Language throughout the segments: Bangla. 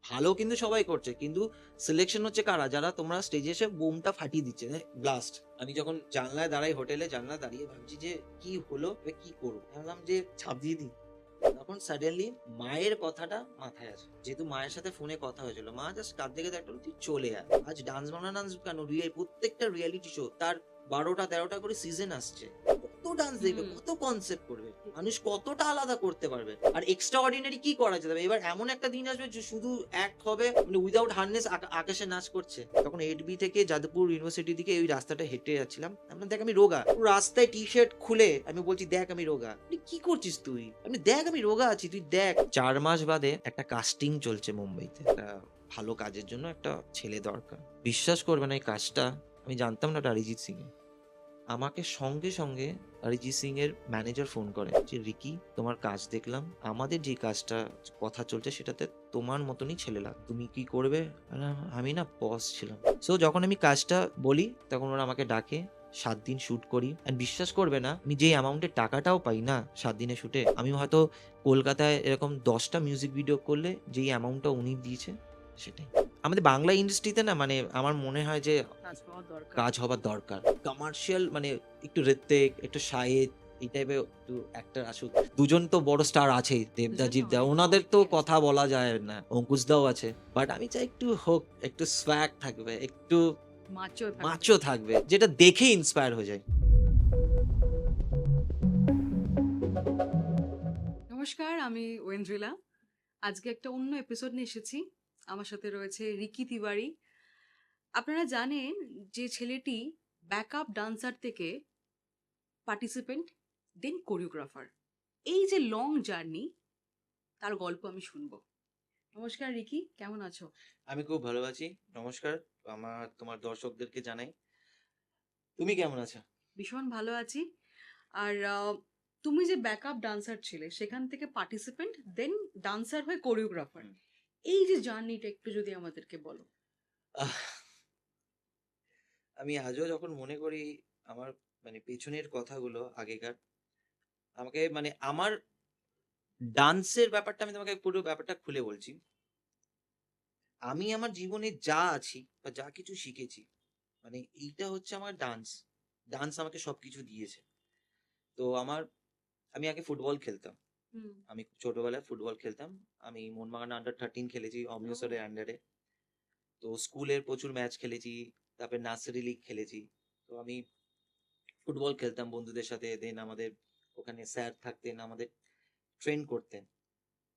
ভালো কিন্তু সবাই করছে, কিন্তু সিলেকশন হচ্ছে কারা, যারা তোমরা স্টেজে এসে বুমটা ফাটিয়ে দিচ্ছে, ব্লাস্ট। আমি যখন জানলায় দাঁড়াই, হোটেলে জানলায় দাঁড়িয়ে ভাবছি যে কি হলো, এবার কি করবো, ভাবলাম যে ছাপ দিয়ে দিই। তখন সাডেনলি মায়ের কথাটা মাথায় আসে, যেহেতু মায়ের সাথে ফোনে কথা হয়েছিল, মা জাস্ট কাঁদতে কাঁদতে একটা বললো, তুই চলে আয়, আজ ডান্স বাংলা ডান্স কেন, প্রত্যেকটা রিয়েলিটি শো তার 12টা 13টা করে সিজন আসছে, কত ডান্স দেখবে, কত কনসেপ্ট করবে, মানুষ কতটা আলাদা করতে পারবে, আর এক্সট্রা অর্ডিনারি কি করা যেতে পারে। এবার এমন একটা দিন আসবে যে শুধু অ্যাক্ট হবে, মানে উইদাউট হার্নেস আকাশে নাচ করছে। তখন 8B থেকে যাদবপুর ইউনিভার্সিটি দিকে ওই রাস্তাটা হেঁটে যাচ্ছিলাম, আমি দেখ আমি রোগা, পুরো রাস্তায় টি শার্ট খুলে আমি বলছি দেখ আমি রোগা, কি করছিস তুই, আমি দেখ আমি রোগা আছি, তুই দেখ। 4 মাস বাদে একটা কাস্টিং চলছে মুম্বাইতে, একটা ভালো কাজের জন্য একটা ছেলে দরকার। বিশ্বাস করবে না, এই কাজটা আমি জানতাম না, ওটা অরিজিৎ সিং এর। আমাকে সঙ্গে সঙ্গে অরিজিৎ সিং এর ম্যানেজার ফোন করে যে রিকি, তোমার কাজ দেখলাম, আমাদের যে কাজটা কথা চলছে সেটাতে তোমার মতনই ছেলে লাগ, তুমি কি করবে। আমি না বস ছিলাম। সো যখন আমি কাজটা বলি তখন ওরা আমাকে ডাকে, 7 দিন শুট করি। অ্যান্ড বিশ্বাস করবে না, আমি যে অ্যামাউন্টের টাকাটাও পাই না 7 দিনের শুটে, আমি হয়তো কলকাতায় এরকম 10টা মিউজিক ভিডিও করলে যেই অ্যামাউন্টটা উনি দিয়েছে সেটাই। আমাদের বাংলা ইন্ডাস্ট্রিতে না, মানে আমার মনে হয় যে কাজ হবার দরকার, কমার্শিয়াল, মানে একটু ঋত্বিক, একটু শাহিদ, এই টাইপের একটু অ্যাক্টর আসুক। দুজন তো বড় স্টার আছেই, দেবদা, জিবদা, ওনাদের তো কথা বলা যায় না, অঙ্কুশ দাও আছে, বাট আমি চাই একটু হোক, একটু স্ব্যাগ থাকবে, একটু মাচো থাকবে, যেটা দেখে ইন্সপায়ার হয়ে যায়। নমস্কার, আমি ওয়েন্দ্রিলা। আজকে একটা অন্য এপিসোড নিয়ে এসেছি। আমার সাথে রয়েছে রিকি তিওয়ারি। আপনারা জানেন যে ছেলেটি ব্যাকআপ ডান্সার থেকে পার্টিসিপেন্ট, দেন কোরিওগ্রাফার। এই যে লং জার্নি, তার গল্প আমি শুনবো। নমস্কার রিকি, কেমন আছো? আমি খুব ভালো আছি, নমস্কার। তোমার দর্শকদেরকে জানাই, তুমি কেমন আছো? ভীষণ ভালো আছি। আর তুমি যে ব্যাকআপ ডান্সার ছিলে, সেখান থেকে পার্টিসিপেন্ট, দেন ডান্সার হয়ে কোরিওগ্রাফার, এই যে জার্নিটা একটু যদি আমাদেরকে বলো। আহ, আমি আজও যখন মনে করি আমার, মানে পেছনের কথাগুলো আগেকার, আমাকে মানে আমার ডান্সের ব্যাপারটা, আমি তোমাকে পুরো ব্যাপারটা খুলে বলছি। আমি আমার জীবনে যা আছি বা যা কিছু শিখেছি, মানে এইটা হচ্ছে আমার ডান্স। ডান্স আমাকে সবকিছু দিয়েছে। তো আমি আগে ফুটবল খেলতাম, হুম। আমি ছোটবেলায় ফুটবল খেলতাম। আমি মোহনবাগান আন্ডার 13 খেলেছি, অমৃতসরের আন্ডারে। তো স্কুলের প্রচুর ম্যাচ খেলেছি, তারপরে নার্সারি লিগ খেলেছি। তো আমি ফুটবল খেলতাম বন্ধুদের সাথে, দেন আমাদের ওখানে স্যার থাকতেন, আমাদের ট্রেন করতেন।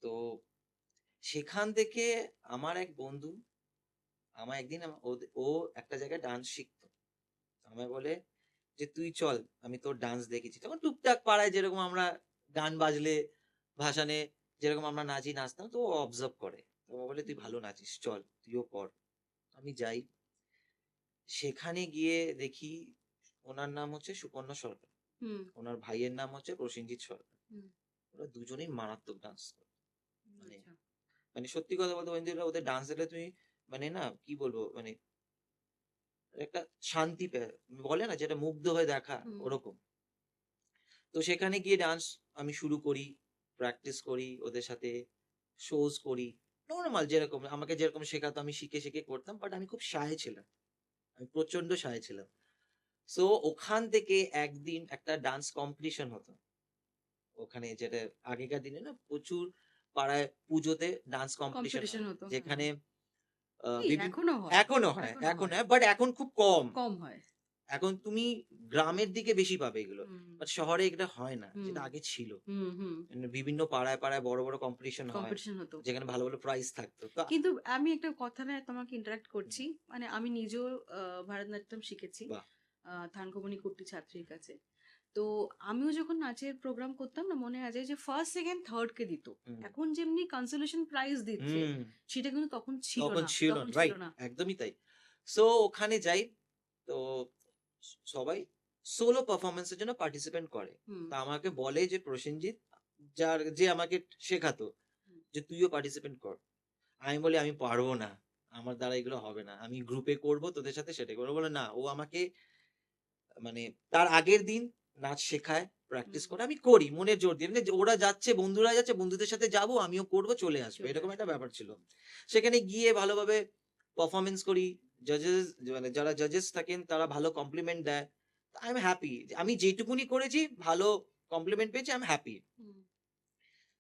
তো সেখান থেকে আমার এক বন্ধু, আমার একদিন ও একটা জায়গায় ডান্স শিখতো, আমায় বলে যে তুই চল, আমি তোর ডান্স দেখেছি। তখন টুকটাক পাড়ায় যেরকম আমরা গান বাজলে ভাসানে যেরকম আমরা নাচতাম, তো ও অবজার্ভ করে, তো ও বলে তুই ভালো নাচিস, চল তুইও কর। আমি যাই, সেখানে গিয়ে দেখি ওনার নাম হচ্ছে সুপর্ণা সরকার, হুম। ওনার ভাইয়ের নাম হচ্ছে প্রসেনজিৎ সরকার। হুম। ওরা দুজনেই মারাত্মক ডান্স করে। মানে আচ্ছা। মানে সত্যি কথা বলতে বন্ধুরা, ওদের ডান্স দেখলে তুমি, মানে না কি বলবো, মানে একটা শান্তি বলে না, যেটা মুগ্ধ হয়ে দেখা, হুম। ওরকম। তো সেখানে গিয়ে ডান্স আমি শুরু করি, প্র্যাকটিস করি ওদের সাথে, শোজ করি, নর্মাল যেরকম আমাকে যেরকম শেখাতো আমি শিখে শিখে করতাম। বাট আমি খুব শায় ছিলাম, আমি প্রচন্ড শায় ছিলাম। সো ওখান থেকে একদিন একটা ডান্স কম্পিটিশন হতো ওখানে, যেটা আগেকার দিনে না প্রচুর পাড়ায় পুজোতে ডান্স কম্পিটিশন কম্পিটিশন হয়, হতো, হ্যাঁ। যেখানে এই এখনো হয়। এখনো হয়, এখন হয়। হয়, বাট এখন খুব কম। কম হয়। এখন তুমি গ্রামের দিকে বেশি পাবে এগুলো, হুম। বাট শহরে এটা হয় না, হুম। যেটা আগে ছিল। হুম। হুম। মানে বিভিন্ন পাড়ায় পাড়ায় বড় বড় কম্পিটিশন হয়, কম্পিটিশন হতো। যেখানে ভালো ভালো প্রাইজ থাকতো। তো কিন্তু আমি একটা কথা নিয়ে তোমাকে ইন্টারাক্ট করছি। মানে আমি নিজেও ভারতনাট্যম শিখেছি বাহ, থানকুমনি কুট্টি ছাত্রীর কাছে। তো আমিও যখন নাচের প্রোগ্রাম করতাম না, মনে আছে যে ফার্স্ট সেকেন্ড থার্ড কে দিত। হুম এখন যেমনি কনসোলেশন প্রাইজ দিচ্ছে, হুম, সেটা কিন্তু তখন ছিল তখন না, ছিল তখন না, ছিল রাইট, না। একদমই তাই। সো ওখানে যাই, তো সবাই সোলো পারফরমেন্সের জন্য পার্টিসিপেন্ট করে। হুম। তা আমাকে বলে যে প্রসেনজিৎ, যে আমাকে শেখাতো, হুম। যে তুইও পার্টিসিপেন্ট কর। আমি বলি আমি পারবো না, আমার দ্বারা এগুলো হবে না, আমি গ্রুপে করব তোদের সাথে, সেটাই করবো। বলে না, ও আমাকে, মানে তার আগের দিন নাচ শেখায়, প্র্যাকটিস হুম। করে, আমি করি মনের জোর দিয়ে। মানে ওরা যাচ্ছে, বন্ধুরা যাচ্ছে, বন্ধুদের সাথে যাবো, আমিও করবো, চলে আসবো, চলে এরকম একটা আসবে। ব্যাপার ছিল। সেখানে গিয়ে ভালোভাবে পারফরমেন্স করি, জাজেস মানে যারা জাজেস থাকেন তারা ভালো কমপ্লিমেন্ট দেয়, আই এম হ্যাপি। আমি যেটুকুনি করেছি ভালো কমপ্লিমেন্ট পেয়েছি, আই এম হ্যাপি। হুম।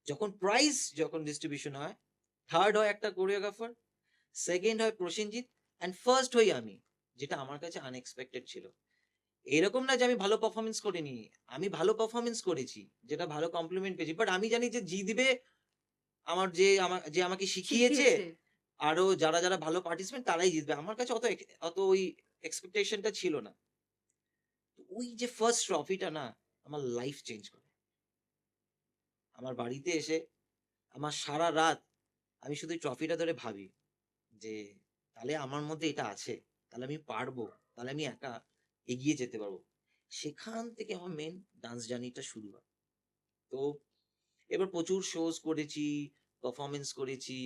যখন প্রাইজ যখন ডিস্ট্রিবিউশন হয়, থার্ড হয় একটা কোরিওগ্রাফার, সেকেন্ড হয় প্রসেনজিৎ, অ্যান্ড ফার্স্ট হই আমি, যেটা আমার কাছে আনএক্সপেক্টেড ছিল। এরকম না যে আমি ভালো পারফরমেন্স করিনি, আমি ভালো পারফরমেন্স করেছি, যেটা ভালো কমপ্লিমেন্ট পেয়েছি, বাট আমি জানি যে জিতবে যে আমাকে শিখিয়েছে, শিখিয়েছে। আরো যারা যারা ভালো পার্টিসিপেন্ট তারাই জিতবে। আমার কাছে অত ওই এক্সপেকটেশনটা ছিল না। তো ওই যে ফার্স্ট ট্রফিটা না আমার লাইফ চেঞ্জ করে। আমার বাড়িতে এসে আমার সারা রাত আমি শুধু এই ট্রফিটা ধরে ভাবি যে তাহলে আমার মধ্যে এটা আছে, তাহলে আমি পারবো, তাহলে আমি একা এগিয়ে যেতে পারবো। সেখান থেকে আমার মেন ডান্স জার্নিটা শুরু হয়। তো এবার প্রচুর শোজ করেছি, পারফরমেন্স করেছি।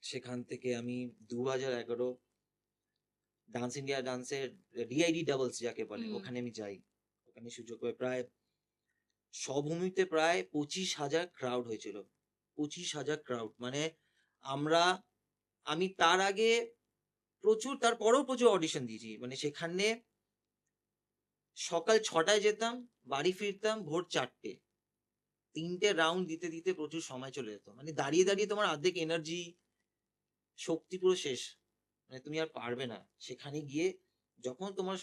সেখান থেকে আমি 2011 ডান্স ইন্ডিয়া ডান্সের ডিআইডি ডাবলস যাকে বলে, হুম। ওখানে আমি যাই। ওখানে সুযোগ পাই, প্রায় সভূমিতে প্রায় 25,000 ক্রাউড হয়েছিল। 25,000 ক্রাউড মানে আমরা আমি তার আগে তারপরেও প্রচুর অডিশন দিয়েছি। মানে সেখানে সকাল 6টায় যেতাম, বাড়ি ফিরতাম ভোর 4টে। 3টে রাউন্ড দিতে দিতে প্রচুর সময় চলে যেত। মানে দাঁড়িয়ে হুম। দাঁড়িয়ে তোমার অর্ধেক এনার্জি, শক্তি পুরো শেষ। মানে তুমি আর পারবে না। সেখানে গিয়ে যখন তোমার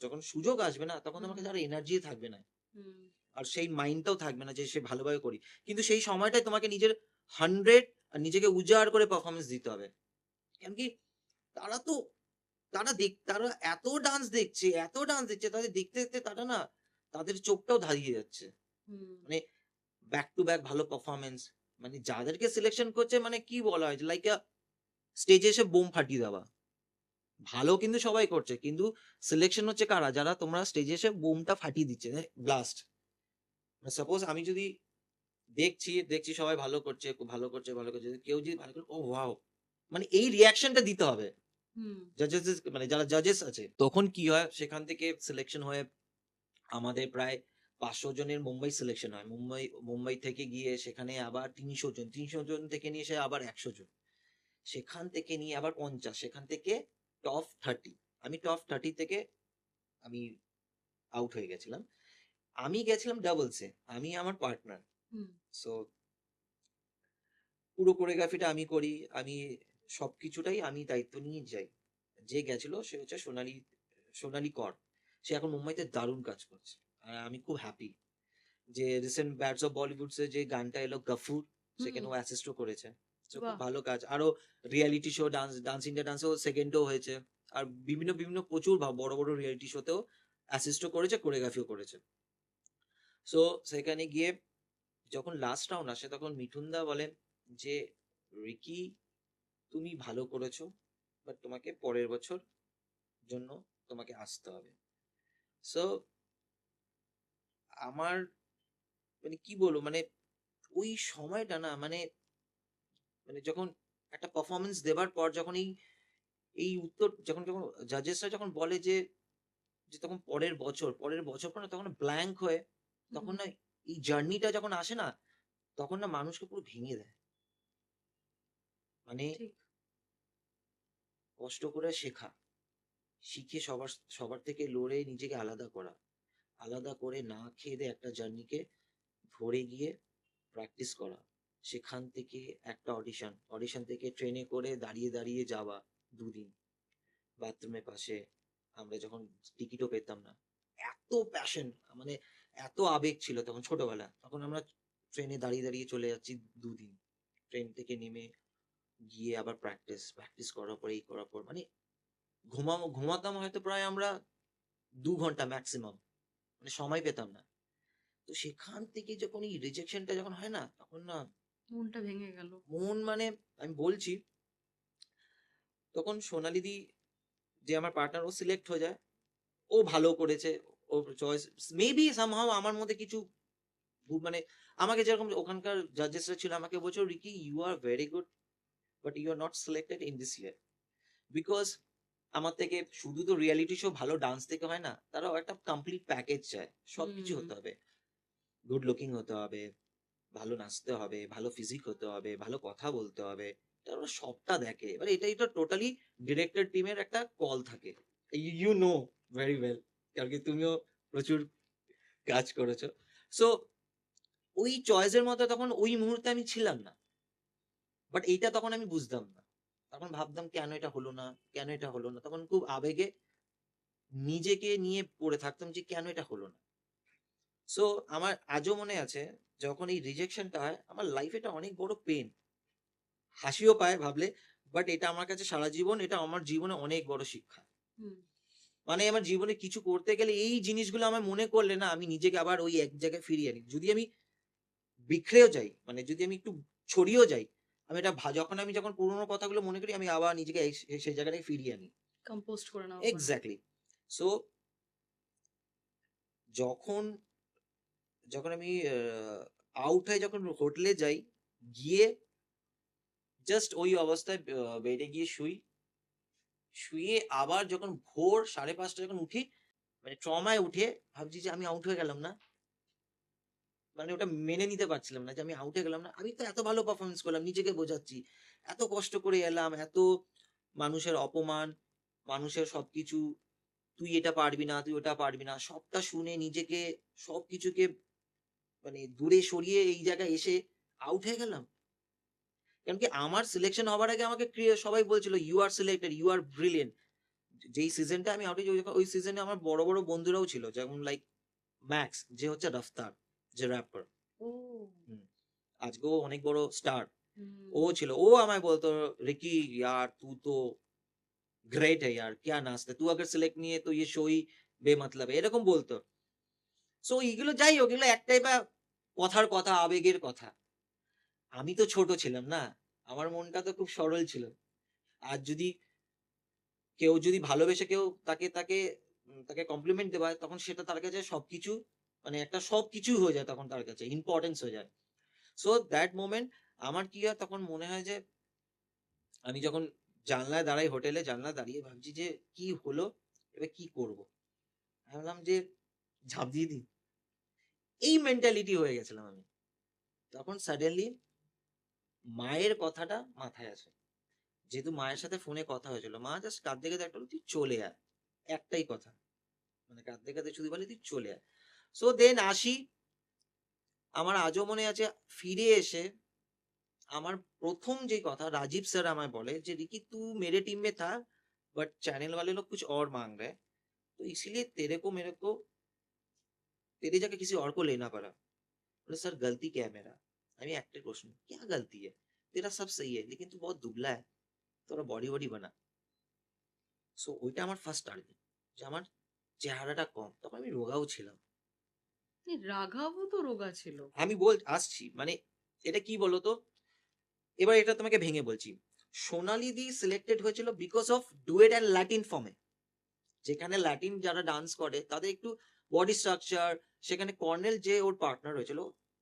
যখন সুযোগ আসবে না, তখন তোমার হুম। কাছে আর এনার্জি থাকবে না। হুম। আর সেই মাইন্ডটাও থাকবে না যে সে ভালোভাবে করি। কিন্তু সেই সময়টায় তোমাকে নিজের 100 আর নিজেকে উজাড় করে পারফরম্যান্স দিতে হবে। কেন কি তারা তো তারা এত ডান্স দেখছে, তাদের দেখতে, দেখতে তারা না তাদের চোখটাও ধাঁধিয়ে যাচ্ছে। হুম। মানে ব্যাক টু ব্যাক ভালো পারফরম্যান্স। মানে যাদেরকে সিলেকশন করছে মানে কি বলা হয়? লাইক স্টেজে এসে বোম ফাটিয়ে দেওয়া। ভালো কিন্তু সবাই করছে। কিন্তু সিলেকশন হচ্ছে কারা? যারা তোমরা স্টেজে এসে বোমটা ফাটিয়ে দিচ্ছে, ব্লাস্ট। সাপোজ আমি যদি দেখছি সবাই ভালো করছে, খুব ভালো করছে, ভালো করছে। কেউ যদি ভালো করে, ওহ ওয়াও! মানে এই রিঅ্যাকশনটা দিতে হবে। হুম। মানে যারা জাজেস আছে। তখন কি হয়? সেখান থেকে সিলেকশন হয়ে আমাদের প্রায় ৫০০ জনের মুম্বাই সিলেকশন হয়। মুম্বাই থেকে গিয়ে সেখানে আবার ৩০০ জন। ৩০০ জন থেকে নিয়ে এসে আবার ১০০ জন। সেখান থেকে নিয়ে আবার ৫০। সেখান থেকে টপ ৩০। আমি টপ ৩০ থেকে আমি আউট হয়ে গেছিলাম। আমি গেছিলাম ডাবলসে। আমি আমার পার্টনার। হুম। সো পুরো কোরিওগ্রাফিটা আমি করি। আমি সবকিছুটাই আমি দায়িত্ব নিয়ে যাই। যে গেছিল সে হচ্ছে সোনালী কর। সে এখন মুম্বাইতে দারুণ কাজ করছে। আর আমি খুব হ্যাপি যে রিসেন্ট ব্যাটস অফ বলিউডস এ যে গানটা এলো 'গফুর' হুম। সেখানে ও অ্যাসিস্টও করেছে। সো খুব বাহ! ভালো কাজ। আরো রিয়েলিটি শো ডান্স ইন্ডিয়া ডান্সেও সেকেন্ডও হয়েছে। আর বিভিন্ন প্রচুর বড়, বড় রিয়েলিটি শোতেও অ্যাসিস্টও করেছে, কোরিওগ্রাফিও করেছে। সো সেখানে গিয়ে যখন লাস্ট রাউন্ড আসে তখন মিঠুন দা বলেন যে, "রিকি তুমি ভালো করেছো। বাট তোমাকে পরের বছর জন্য তোমাকে আসতে হবে।" সো আমার মানে কি বলবো? মানে ওই সময়টা না মানে মানে যখন একটা পারফরম্যান্স দেবার পর যখন এই উত্তর যখন জাজেসরা যখন বলে যে তখন পরের বছর পর না তখন ব্ল্যাংক হয়ে হুম। তখন না এই জার্নিটা যখন আসে না, তখন না মানুষকে পুরো ভেঙে দেয়। মানে ঠিক। কষ্ট করে শেখা, শিখে সবার থেকে লড়ে নিজেকে আলাদা করা। আলাদা করে না খেয়ে-দেয়ে একটা জার্নিকে ধরে গিয়ে প্র্যাকটিস করা। সেখান থেকে একটা অডিশন থেকে ট্রেনে করে দাঁড়িয়ে, দাঁড়িয়ে যাওয়া ২ দিন। বাথরুমের পাশে আমরা যখন টিকিটও পেতাম না। এত প্যাশন মানে এত আবেগ ছিল তখন ছোটবেলা। তখন আমরা ট্রেনে দাঁড়িয়ে, দাঁড়িয়ে চলে যাচ্ছি ২ দিন। ট্রেন থেকে নেমে গিয়ে আবার প্র্যাকটিস করার পর এই করার পর মানে ঘুমাতাম হয়তো প্রায় আমরা ২ ঘন্টা ম্যাক্সিমাম। মানে সময় পেতাম না। তো সেখান থেকে যখন এই রিজেকশনটা যখন হয় না, তখন না মনটা ভেঙে গেল। মন মানে আমি বলছি, তখন সোনালিদি যে আমার পার্টনার ও সিলেক্ট হয়ে যায়। ও ভালো করেছে। ওর চয়েস মেবি সামহাউ আমার মধ্যে কিছু মানে আমাকে যেরকম ওখানকার জাজেসরা ছিল আমাকে বলছিল, "Ricky you are very good but you are not selected in this year." Because আমার থেকে শুধু তো রিয়েলিটি শো ভালো ডান্স থেকে হয় না, তারাও একটা কমপ্লিট প্যাকেজ চায়, সবকিছু হুম। হতে হবে, গুড লুকিং হতে হবে, ভালো নাচতে হবে, ভালো ফিজিক হতে হবে, ভালো কথা বলতে হবে, এটা ওরা সবটা দেখে। এবার এটাই তো টোটালি ডিরেক্টর টিমের একটা কল থাকে, ইউ নো ভেরি ওয়েল, কারণ কি তুমিও প্রচুর কাজ করেছো। সো ওই চয়েসের মধ্যে তখন ওই মুহূর্তে আমি ছিলাম না, বাট এইটা তখন আমি বুঝতাম না। তখন ভাবতাম কেন এটা হলো না, কেন এটা হলো না, তখন খুব আবেগে নিজেকে নিয়ে পড়ে থাকতাম যে কেন এটা হলো না। সো আমার আজও মনে আছে, যখন এই রিজেকশনটা হয় আমার লাইফে এটা অনেক বড় পেন, হাসিও পায় ভাবলে, বাট এটা আমার কাছে সারা জীবন, এটা আমার জীবনে অনেক বড় শিক্ষা। হুম। মানে আমার জীবনে কিছু করতে গেলে এই জিনিসগুলো আমার মনে করলে না, আমি নিজেকে আবার ওই এক জায়গায় ফিরিয়ে আনি। যদি আমি বিখরেও যাই, মানে যদি আমি একটু ছড়িয়েও যাই, আমি এটা যখন পুরোনো কথাগুলো মনে করি, আমি আবার নিজেকে সেই জায়গাটায় ফিরিয়ে আনি। কম্পোস্ট করে নেওয়া পড়ে। এক্স্যাক্টলি। সো যখন যখন আমি আউট হয়ে যখন হোটেলে যাই, গিয়ে জাস্ট ওই অবস্থায় বেডে গিয়ে শুই। শুয়ে আবার যখন ভোর ৫:৩০ যখন উঠি, মানে ট্রমায় উঠে ভাবছি যে আমি আউট হয়ে গেলাম না। মানে ওটা মেনে নিতে পারছিলাম না যে আমি আউট হয়ে গেলাম না। আমি তো এত ভালো পারফরম্যান্স করলাম, নিজেকে বোঝাচ্ছি। এত কষ্ট করে এলাম, এত মানুষের অপমান, মানুষের সবকিছু, তুই এটা পারবি না, তুই ওটা পারবি না। সবটা শুনে নিজেকে, সবকিছুকে মানে দূরে সরিয়ে এই জায়গায় এসে আউট হয়ে গেলাম। কারণ কি আমার সিলেকশন হবার আগে আমাকে সবাই বলছিল, "you are selected, you are brilliant." যেই সিজনটা আমি আউট হয়েছি, ওই সিজনে আমার বড়, বড় বন্ধুরাও ছিল। যেমন লাইক ম্যাক্স, যে হচ্ছে রফতার, যে র‍্যাপার। ও! হুম। আজকেও অনেক বড় স্টার। ও হুম। ছিল। ও আমায় বলতো, "रिकी यार तू तो ग्रेट है यार, क्या नाचता है। तू अगर सिलेक्ट नहीं है तो ये शो ही बेमतलब है।" এরকম বলতো। সো এগুলো যাই হোক, এগুলো একটাই বা কথার কথা, আবেগের কথা। আমি তো ছোট ছিলাম না। আমার মনটা তো খুব সরল ছিল। আর যদি কেউ যদি ভালোবেসে কেউ তাকে তাকে তাকে কমপ্লিমেন্ট দেওয়া হয়, তখন সেটা তার কাছে সবকিছু, মানে একটা সবকিছুই হয়ে যায় তখন তার কাছে। ইম্পোর্টেন্স হয়ে যায়। সো দ্যাট মোমেন্ট আমার কি হয়, তখন মনে হয় যে আমি যখন জানলায় দাঁড়াই, হোটেলে জানলায় দাঁড়িয়ে ভাবছি যে কি হলো? এবার কি করব? আমি ভাবলাম যে ঝাঁপ দিয়ে দিই। এই মেন্টালিটি হয়ে গেছিলাম আমি। তখন সাডেনলি মায়ের কথাটা মাথায় আসে। যেহেতু মায়ের সাথে ফোনে কথা হয়েছিল। মা জাস্ট কাঁদতে, কাঁদতে একটা বলল, "তুই চলে আয়।" একটাই কথা। মানে কাঁদতে, কাঁদতে শুধু বলে, "তুই চলে আয়।" সো দেন আসি। আমার আজও মনে আছে, ফিরে এসে আমার ১ম যে কথা রাজীব স্যার আমায় বলে যে, "रिकी तू मेरे टीम में था, बट चैनल वाले लोग कुछ और माँग रहे हैं। तो इसीलिए तेरे जगह किसी और को लेना पड़ा।" बोले, "सर गलती क्या है मेरा?" আমি একটাই প্রশ্ন, "क्या गलती है? तेरा सब सही है, लेकिन तू बहुत दुबला है। थोड़ा बॉडी-वॉडी बना।" সো ওইটা আমার ফার্স্ট টার্গেট। যে আমার চেহারাটা কম। তখন আমি রোগাও ছিলাম। এই রাঘবও তো রোগা ছিল। আমি আসছি। মানে এটা কি বলতো? এবার এটা তোমাকে ভেঙে বলছি। সোনালি দি সিলেক্টেড হয়েছিল because of duet and Latin ফর্মে। যেখানে ল্যাটিন যারা ডান্স করে তাদের একটু বডি স্ট্রাকচার, সেখানে কর্নেল যে ওর পার্টনার হয়েছিল,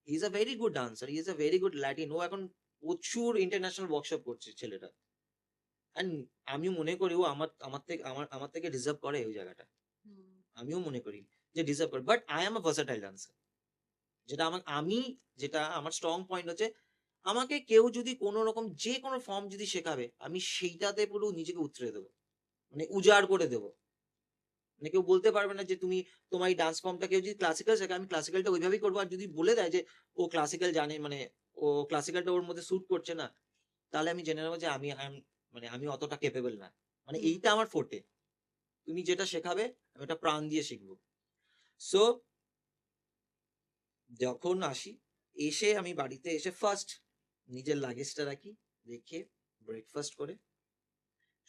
he is a very good dancer, he is a very good Latin. ও এখন প্রচুর ইন্টারন্যাশনাল ওয়ার্কশপ করছে ছেলেটা। অ্যান্ড আমিও মনে করি ও আমার থেকে ডিজার্ভ করে ওই জায়গাটা। হুম। আমিও মনে করি যে ডিজার্ভ করে। But I am a versatile dancer. যেটা আমার স্ট্রং পয়েন্ট হচ্ছে, আমাকে কেউ যদি কোন রকম যে কোনো ফর্ম যদি শেখাবে, আমি সেইটাতে পুরো নিজেকে উতরে দেবো। মানে উজাড় করে দেবো। মানে কেউ বলতে পারবে না যে তোমার এই ডান্স ফর্মটা, কেউ যদি ক্লাসিক্যাল শেখায়, আমি ক্লাসিক্যালটা ওইভাবেই করবো। আর যদি বলে দেয় যে ও ক্লাসিক্যাল জানে, মানে ও ক্লাসিক্যালটা ওর মধ্যে স্যুট করছে না, তাহলে আমি জেনে নেবো যে আমি অতটা ক্যাপেবল না। মানে হুম। এইটা আমার ফোর্টে। তুমি যেটা শেখাবে আমি ওটা প্রাণ দিয়ে শিখবো। সো যখন আসি, এসে আমি বাড়িতে এসে ফার্স্ট নিজের লাগেজটা রাখি, রেখে ব্রেকফাস্ট করে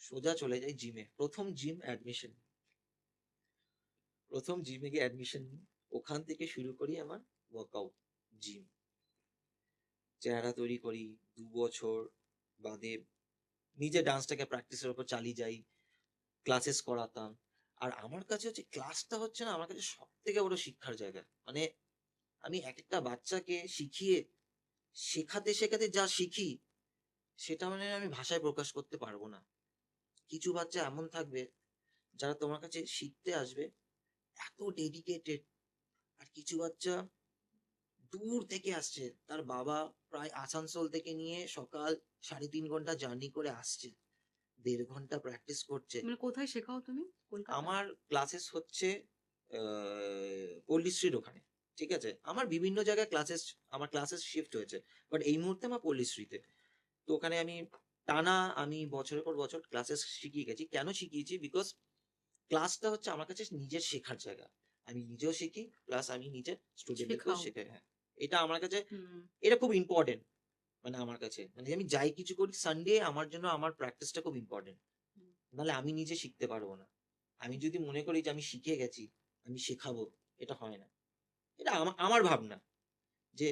সোজা চলে যাই জিমে। ১ম জিম অ্যাডমিশন। ১ম জিমে গিয়ে অ্যাডমিশন নিই। ওখান থেকে শুরু করি আমার ওয়ার্কআউট, জিম। চেহারা তৈরি করি। ২ বছর বাদে নিজে ডান্সটাকে প্র্যাকটিসের উপর চালিয়ে যাই। ক্লাসেস করাতাম। আর আমার কাছে হচ্ছে ক্লাসটা হচ্ছে না, আমার কাছে সবথেকে বড় শিক্ষার জায়গা। মানে আমি একেকটা বাচ্চাকে শেখাতে যা শিখি, সেটা মানে আমি ভাষায় প্রকাশ করতে পারব না। কিছু বাচ্চা এমন থাকবে যারা তোমার কাছে শিখতে আসবে, এত ডেডিকেটেড। আর কিছু বাচ্চা দূর থেকে আসছে, তার বাবা প্রায় আসানসোল থেকে নিয়ে সকাল 3.5 ঘন্টা জার্নি করে আসছে, 1.5 ঘন্টা প্র্যাকটিস করছে। মানে কোথায় শেখাও তুমি, কলকাতা? আমার ক্লাসেস হচ্ছে পল্লীশ্রীর ওখানে, ঠিক আছে? আমার বিভিন্ন জায়গায় আমার ক্লাসেস শিফট হয়েছে, বাট এই মুহূর্তে আমার পল্লীশ্রীতে। তো ওখানে টানা আমি বছরের পর বছর ক্লাসেস শিখিয়ে গেছি। কেন শিখিয়েছি? বিকজ ক্লাসটা হচ্ছে আমার কাছে নিজের শেখার জায়গা। আমি নিজেও শিখি, প্লাস আমি নিজের স্টুডেন্টদেরকেও শেখাও। শেখাই। হ্যাঁ, এটা আমার কাছে, হুম। এটা খুব ইম্পর্টেন্ট। মানে আমার কাছে, মানে আমি যাই কিছু করি, সানডে আমার জন্য আমার প্র্যাকটিসটা খুব ইম্পর্টেন্ট। হুম। নাহলে আমি নিজে শিখতে পারবো না। আমি যদি মনে করি যে আমি শিখে গেছি, আমি শেখাবো, এটা হয় না। এটা আমার ভাবনা যে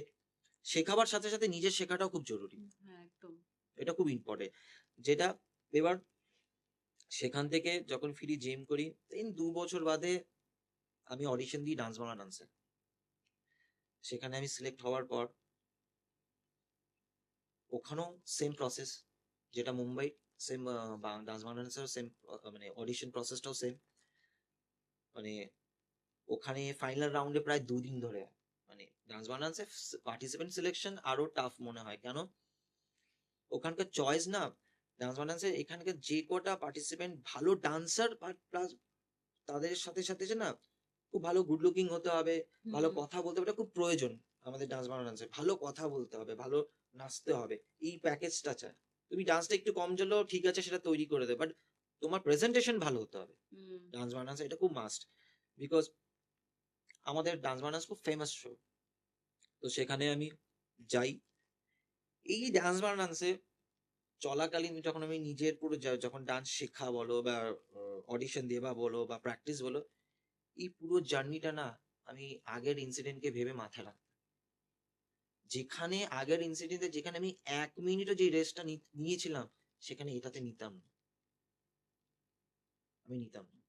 শেখাবার সাথে সাথে নিজের শেখাটাও খুব জরুরি। হ্যাঁ, একদম। এটা খুব ইম্পর্টেন্ট। যেটা এবার সেখান থেকে যখন ফিরি জিম করি, 2 বছর বাদে আমি অডিশন দিই ডান্স বাংলা ডান্সে। সেখানে আমি সিলেক্ট হওয়ার পর ওখানেও সেম প্রসেস, যেটা মুম্বাই, সেম ডান্স বাংলা ডান্সের সেম, মানে অডিশন প্রসেসটাও সেম। মানে ওখানে ফাইনাল রাউন্ডে প্রায় 2 দিন ধরে হয়। মানে ডান্স বাংলা ডান্সে পার্টিসিপেন্ট সিলেকশন আরো টাফ মনে হয়। কেন? ওখানকার চয়েস না, ডান্স বাংলা ডান্সে এখানকার যে কটা পার্টিসিপেন্ট ভালো ডান্সার, প্লাস তাদের সাথে সাথে যে না, খুব ভালো গুড লুকিং হতে হবে, ভালো হুম। কথা বলতে হবে, এটা খুব প্রয়োজন আমাদের ডান্স বাংলা ডান্সে। ভালো কথা বলতে হবে, ভালো নাচতে হবে, এই প্যাকেজটা চায়। তুমি ডান্সটা একটু কম জানলেও ঠিক আছে, সেটা তৈরি করে দেবে, বাট তোমার প্রেজেন্টেশন ভালো হতে হবে হুম। ডান্স বাংলা ডান্সে। এটা খুব মাস্ট, বিকজ আমাদের ডান্স বাংলা ডান্স খুব ফেমাস শো। তো সেখানে আমি যাই। এই ডান্স বাংলা ডান্সে চলাকালীন যখন আমি নিজের পুরো যখন ডান্স শেখা বলো বা অডিশন দেওয়া বলো বা প্র্যাকটিস বলো, এই পুরো জার্নিটা না, আমি আগের ইনসিডেন্টকে ভেবে মাথায় রাখতাম। যেখানে আগের ইনসিডেন্টে যেখানে আমি 1 মিনিটও যে রেস্টটা নিয়েছিলাম, সেখানে এটাতে নিতাম না। আমি নিতাম না।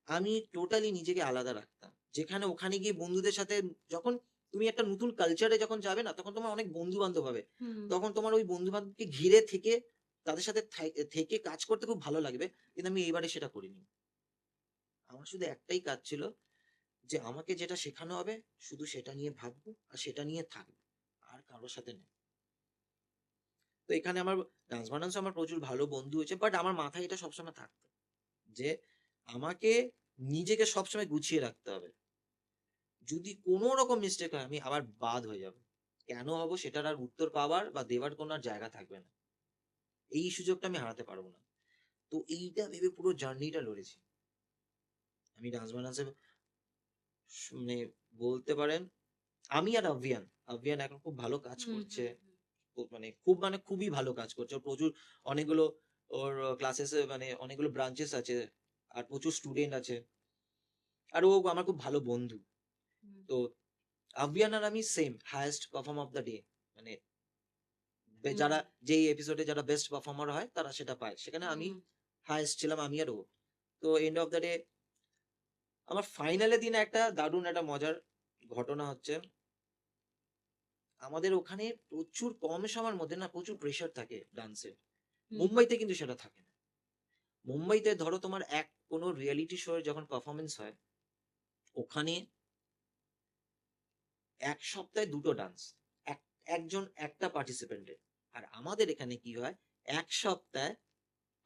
আমি টোটালি নিজেকে আলাদা রাখতাম। যেখানে ওখানে গিয়ে বন্ধুদের সাথে, যখন তুমি একটা নতুন কালচারে যখন যাবে না, তখন তোমার অনেক বন্ধু বান্ধব হবে। হুম। তখন তোমার ওই বন্ধু বান্ধবকে ঘিরে থেকে তাদের সাথে থেকে কাজ করতে খুব ভালো লাগবে। কিন্তু আমি এইবারে সেটা করিনি। আমার শুধু একটাই কাজ ছিল যে আমাকে যেটা শেখানো হবে শুধু সেটা নিয়ে ভাববো আর সেটা নিয়ে থাকবো। আর কারোর সাথে নেই। তো এখানে আমার ডান্স বানান্স আমার প্রচুর ভালো বন্ধু হয়েছে। বাট আমার মাথায় এটা সবসময় থাকতো যে আমাকে নিজেকে সবসময় গুছিয়ে রাখতে হবে। যদি কোনো রকম মিস্টেক হয়, আমি আবার বাদ হয়ে যাবো। কেন হবো সেটার আর উত্তর পাওয়ার বা দেওয়ার কোনো আর জায়গা থাকবে না। এই সুযোগটা আমি হারাতে পারবো না। তো এইটা ভেবে পুরো জার্নিটা লড়েছি। আমি ডান্স বানান্সে মানে বলতে পারেন, আমি আর আভিয়ান, আভিয়ান এখন খুব ভালো কাজ হুম। করছে। হুম। হুম। মানে খুবই ভালো কাজ করছে। ওর প্রচুর অনেকগুলো ওর ক্লাসেসে মানে অনেকগুলো ব্রাঞ্চেস আছে। আর প্রচুর স্টুডেন্ট আছে। আর ও আমার খুব ভালো বন্ধু। হুম। তো আভিয়ান আর আমি same highest performer of the day. মানে হুম। যারা যেই এপিসোডে যারা বেস্ট পারফর্মার হয় তারা সেটা পায়। সেখানে আমি হুম। হাইয়েস্ট ছিলাম, আমি আর ও। তো এন্ড অফ দ্য ডে আমার ফাইনালের দিনে একটা দারুণ একটা মজার ঘটনা হচ্ছে, আমাদের ওখানে প্রচুর কম সময়ের মধ্যে না প্রচুর প্রেশার থাকে ডান্সের। হুম। মুম্বাইতে কিন্তু সেটা থাকে না। মুম্বাইতে ধরো তোমার কোনো রিয়েলিটি শো এর যখন পারফরমেন্স হয়, ওখানে 1 সপ্তাহে 2টো ডান্স, একজন একটা পার্টিসিপেন্টের। আর আমাদের এখানে কি হয়, 1 সপ্তাহে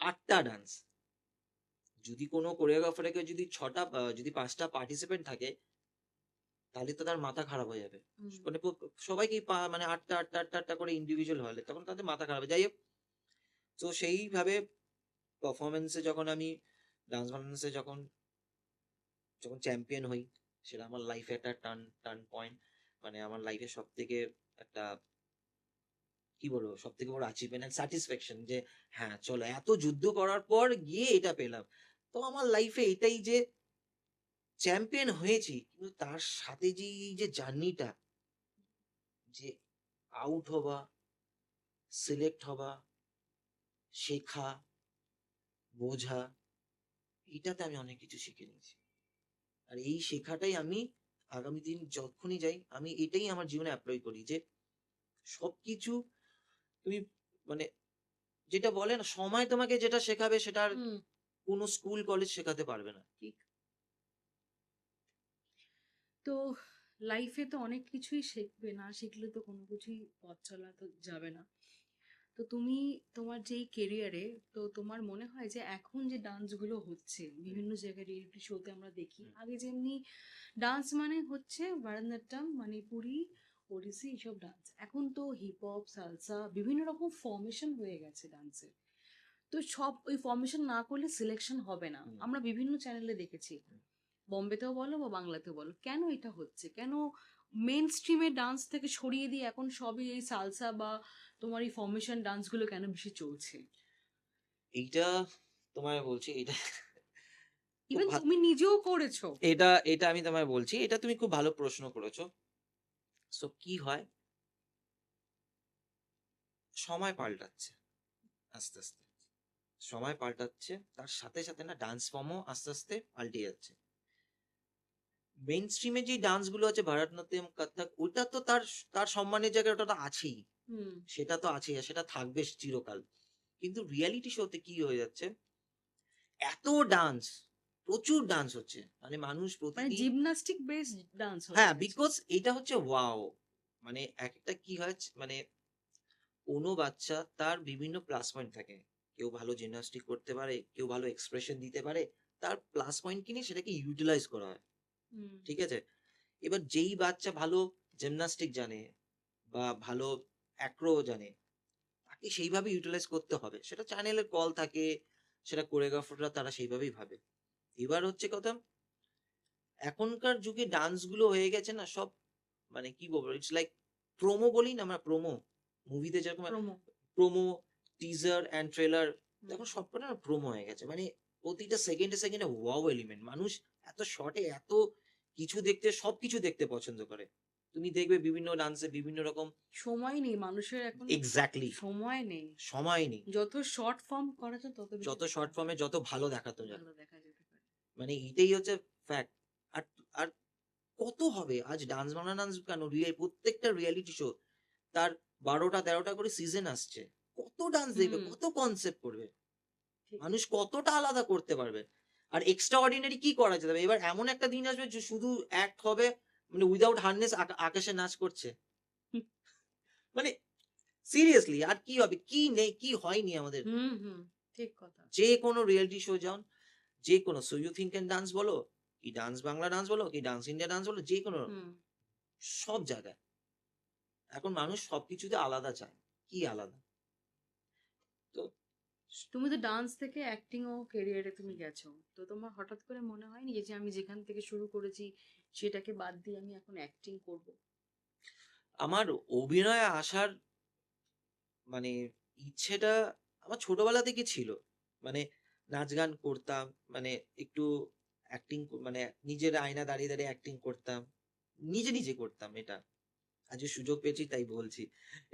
8টা ডান্স। যদি কোনো কোরিওগ্রাফারকে যদি 5টা পার্টিসিপেন্ট থাকে, তাহলে তো তার মাথা খারাপ হয়ে যাবে। হুম। মানে সবাইকে মানে আটটা করে ইন্ডিভিজুয়াল হলে তখন তাদের মাথা খারাপ হয়। যাই হোক, তো সেইভাবে পারফরমেন্সে যখন আমি ডান্স বাংলাদেশে যখন যখন চ্যাম্পিয়ন হই, সেটা আমার লাইফে একটা টার্ন টার্ন পয়েন্ট। মানে আমার লাইফে সব থেকে একটা, কি বলবো, সব থেকে বড় অ্যাচিভমেন্ট এন্ড স্যাটিসফ্যাকশন যে হ্যাঁ চলো, এত যুদ্ধ করার পর গিয়ে এটা পেলাম। তো আমার লাইফে এটাই যে চ্যাম্পিয়ন হয়েছি, কিন্তু তার সাথে যে এই যে জার্নিটা, যে আউট হবা, সিলেক্ট হবা, শেখা, বোঝা, এটাতে আমি অনেক কিছু শিখে নিয়েছি। আর এই শেখাটাই আমি আগামী দিন যখনই যাই, আমি এটাই আমার জীবনে অ্যাপ্লাই করি যে সবকিছু তুমি মানে যেটা বলে না, সময় তোমাকে যেটা শেখাবে সেটা আর হুম, কোনো স্কুল কলেজ শেখাতে পারবে না। ঠিক। তো লাইফে তো অনেক কিছুই শিখবে, না শিখলে তো কোনো কিছুই পথ চলা তো যাবে না। তো তুমি তোমার যেই কেরিয়ারে, তো তোমার মনে হয় যে এখন যে ডান্সগুলো হচ্ছে বিভিন্ন জায়গায় রিয়েলিটি শোতে আমরা দেখি, হুম। আগে যেমনি ডান্স মানে হচ্ছে ভারতনাট্যম, মণিপুরি, ওড়িশি এসব ডান্স, এখন তো হিপ হপ, সালসা, বিভিন্ন রকম ফর্মেশন হয়ে গেছে ডান্সের। তো সব ওই ফর্মেশন না করলে সিলেকশন হবে না, হুম। আমরা বিভিন্ন চ্যানেলে দেখেছি, হুম। বম্বেতেও বলো বা বাংলাতেও বলো। কেন এটা হচ্ছে? কেন মেন স্ট্রিমের ডান্স থেকে সরিয়ে দিয়ে এখন সবই এই সালসা বা তোমার এই ফর্মেশন ডান্সগুলো কেন বেশি চলছে? এইটা তোমায় বলছি, এটা খুব ইভেন তুমি নিজেও করেছো। এটা এটা আমি তোমায় বলছি, এটা তুমি খুব ভালো প্রশ্ন করেছো। সো কি হয়, সময় পাল্টাচ্ছে আস্তে আস্তে, সময় পাল্টাচ্ছে, তার সাথে সাথে না ডান্স ফর্মও আস্তে আস্তে পাল্টে যাচ্ছে। মেইন স্ট্রিমে যে ডান্স গুলো আছে, ভারতনাট্যম, কত্থক, ওটা তো তার তার সম্মানের জায়গায় ওটা তো আছেই, হুম। সেটা তো আছেই, আর সেটা থাকবে চিরকাল। কিন্তু রিয়ালিটি শোতে কি হয়ে যাচ্ছে, এত ডান্স, প্রচুর ডান্স হচ্ছে, মানে মানুষ মানে প্রতিদিন। জিমনাস্টিক বেস ডান্স হয়ে হ্যাঁ, গেছে। বিকজ এটা হচ্ছে ওয়াও, মানে একটা কি হয়, মানে কোনো বাচ্চা তার বিভিন্ন প্লাস পয়েন্ট থাকে, কেউ ভালো জিমন্যাস্টিক করতে পারে, কেউ ভালো এক্সপ্রেশন দিতে পারে, তার প্লাস পয়েন্ট কি নিয়ে সেটাকে ইউটিলাইজ করা হয়। হুম। ঠিক আছে, এবার যেই বাচ্চা ভালো জিমন্যাস্টিক জানে বা ভালো অ্যাক্রো জানে, তাকে সেইভাবে ইউটিলাইজ করতে হবে, সেটা চ্যানেলের কল থাকে, সেটা কোরিওগ্রাফাররা তারা সেইভাবেই ভাবে। এবার হচ্ছে কথা, এখনকার যুগে ডান্স গুলো হয়ে গেছে না সব, মানে কি বলবো, ইটস লাইক প্রোমো বলি না আমরা, প্রোমো মুভিতে যেরকম promo. Promo, teaser and trailer, hmm. এখন সবকটা না প্রোমো হয়ে গেছে, মানে প্রতিটা সেকেন্ডে সেকেন্ডে ওয়াও এলিমেন্ট, মানুষ এত শর্টে এত কিছু দেখতে, সবকিছু দেখতে পছন্দ করে। তুমি দেখবে বিভিন্ন ডান্সে বিভিন্ন রকম। সময় নেই মানুষের এখন। এক্স্যাক্টলি, সময় নেই। সময় নেই, যত শর্ট ফর্ম করা যায় তত বেশি যত শর্ট ফর্মে যত ভালো দেখাতো যায়, ভালো দেখা যেতে পারে। মানে এটাই হচ্ছে ফ্যাক্ট। আর আর কত হবে, আজ ডান্স বাংলা ডান্স কেন, প্রত্যেকটা রিয়েলিটি শো তার 12টা 13টা করে সিজন আসছে, কত ডান্স দেখবে, হুম। কত কনসেপ্ট করবে, ঠিক। মানুষ কতটা আলাদা করতে পারবে। আর এক্সট্রা অর্ডিনারি কি করা যেতে পারে, এবার এমন একটা দিন আসবে যে শুধু অ্যাক্ট হবে, মানে উইদাউট হার্নেস আকাশে নাচ করছে, হুম। মানে সিরিয়াসলি আর কি হবে, কি নেই, কি হয়নি আমাদের। হুম। হুম, ঠিক কথা। যে কোনো রিয়েলিটি শো যাও, যে কোনো so you think and dance বলো, কি ডান্স বাংলা ডান্স বলো, কি ডান্স ইন্ডিয়া ডান্স বলো, যে কোনো, হুম। সব জায়গায় এখন মানুষ সবকিছুতে আলাদা চায়, কি আলাদা। তো তুমি তো ডান্স থেকে অ্যাক্টিং ও ক্যারিয়ারে তুমি গেছো, তো তোমার হঠাৎ করে মনে হয়নি যে আমি যেখান থেকে শুরু করেছি সেটাকে বাদ দিয়ে আমি এখন অ্যাক্টিং করব? আমার অভিনয়ে আসার মানে ইচ্ছেটা আমার ছোটবেলা থেকে ছিল, মানে নাচ গান করতাম, মানে একটু অ্যাক্টিং, মানে নিজের আয়না দাঁড়িয়ে দাঁড়িয়ে অ্যাক্টিং করতাম, নিজে নিজে করতাম এটা। আজ যে সুযোগ পেয়েছি তাই বলছি,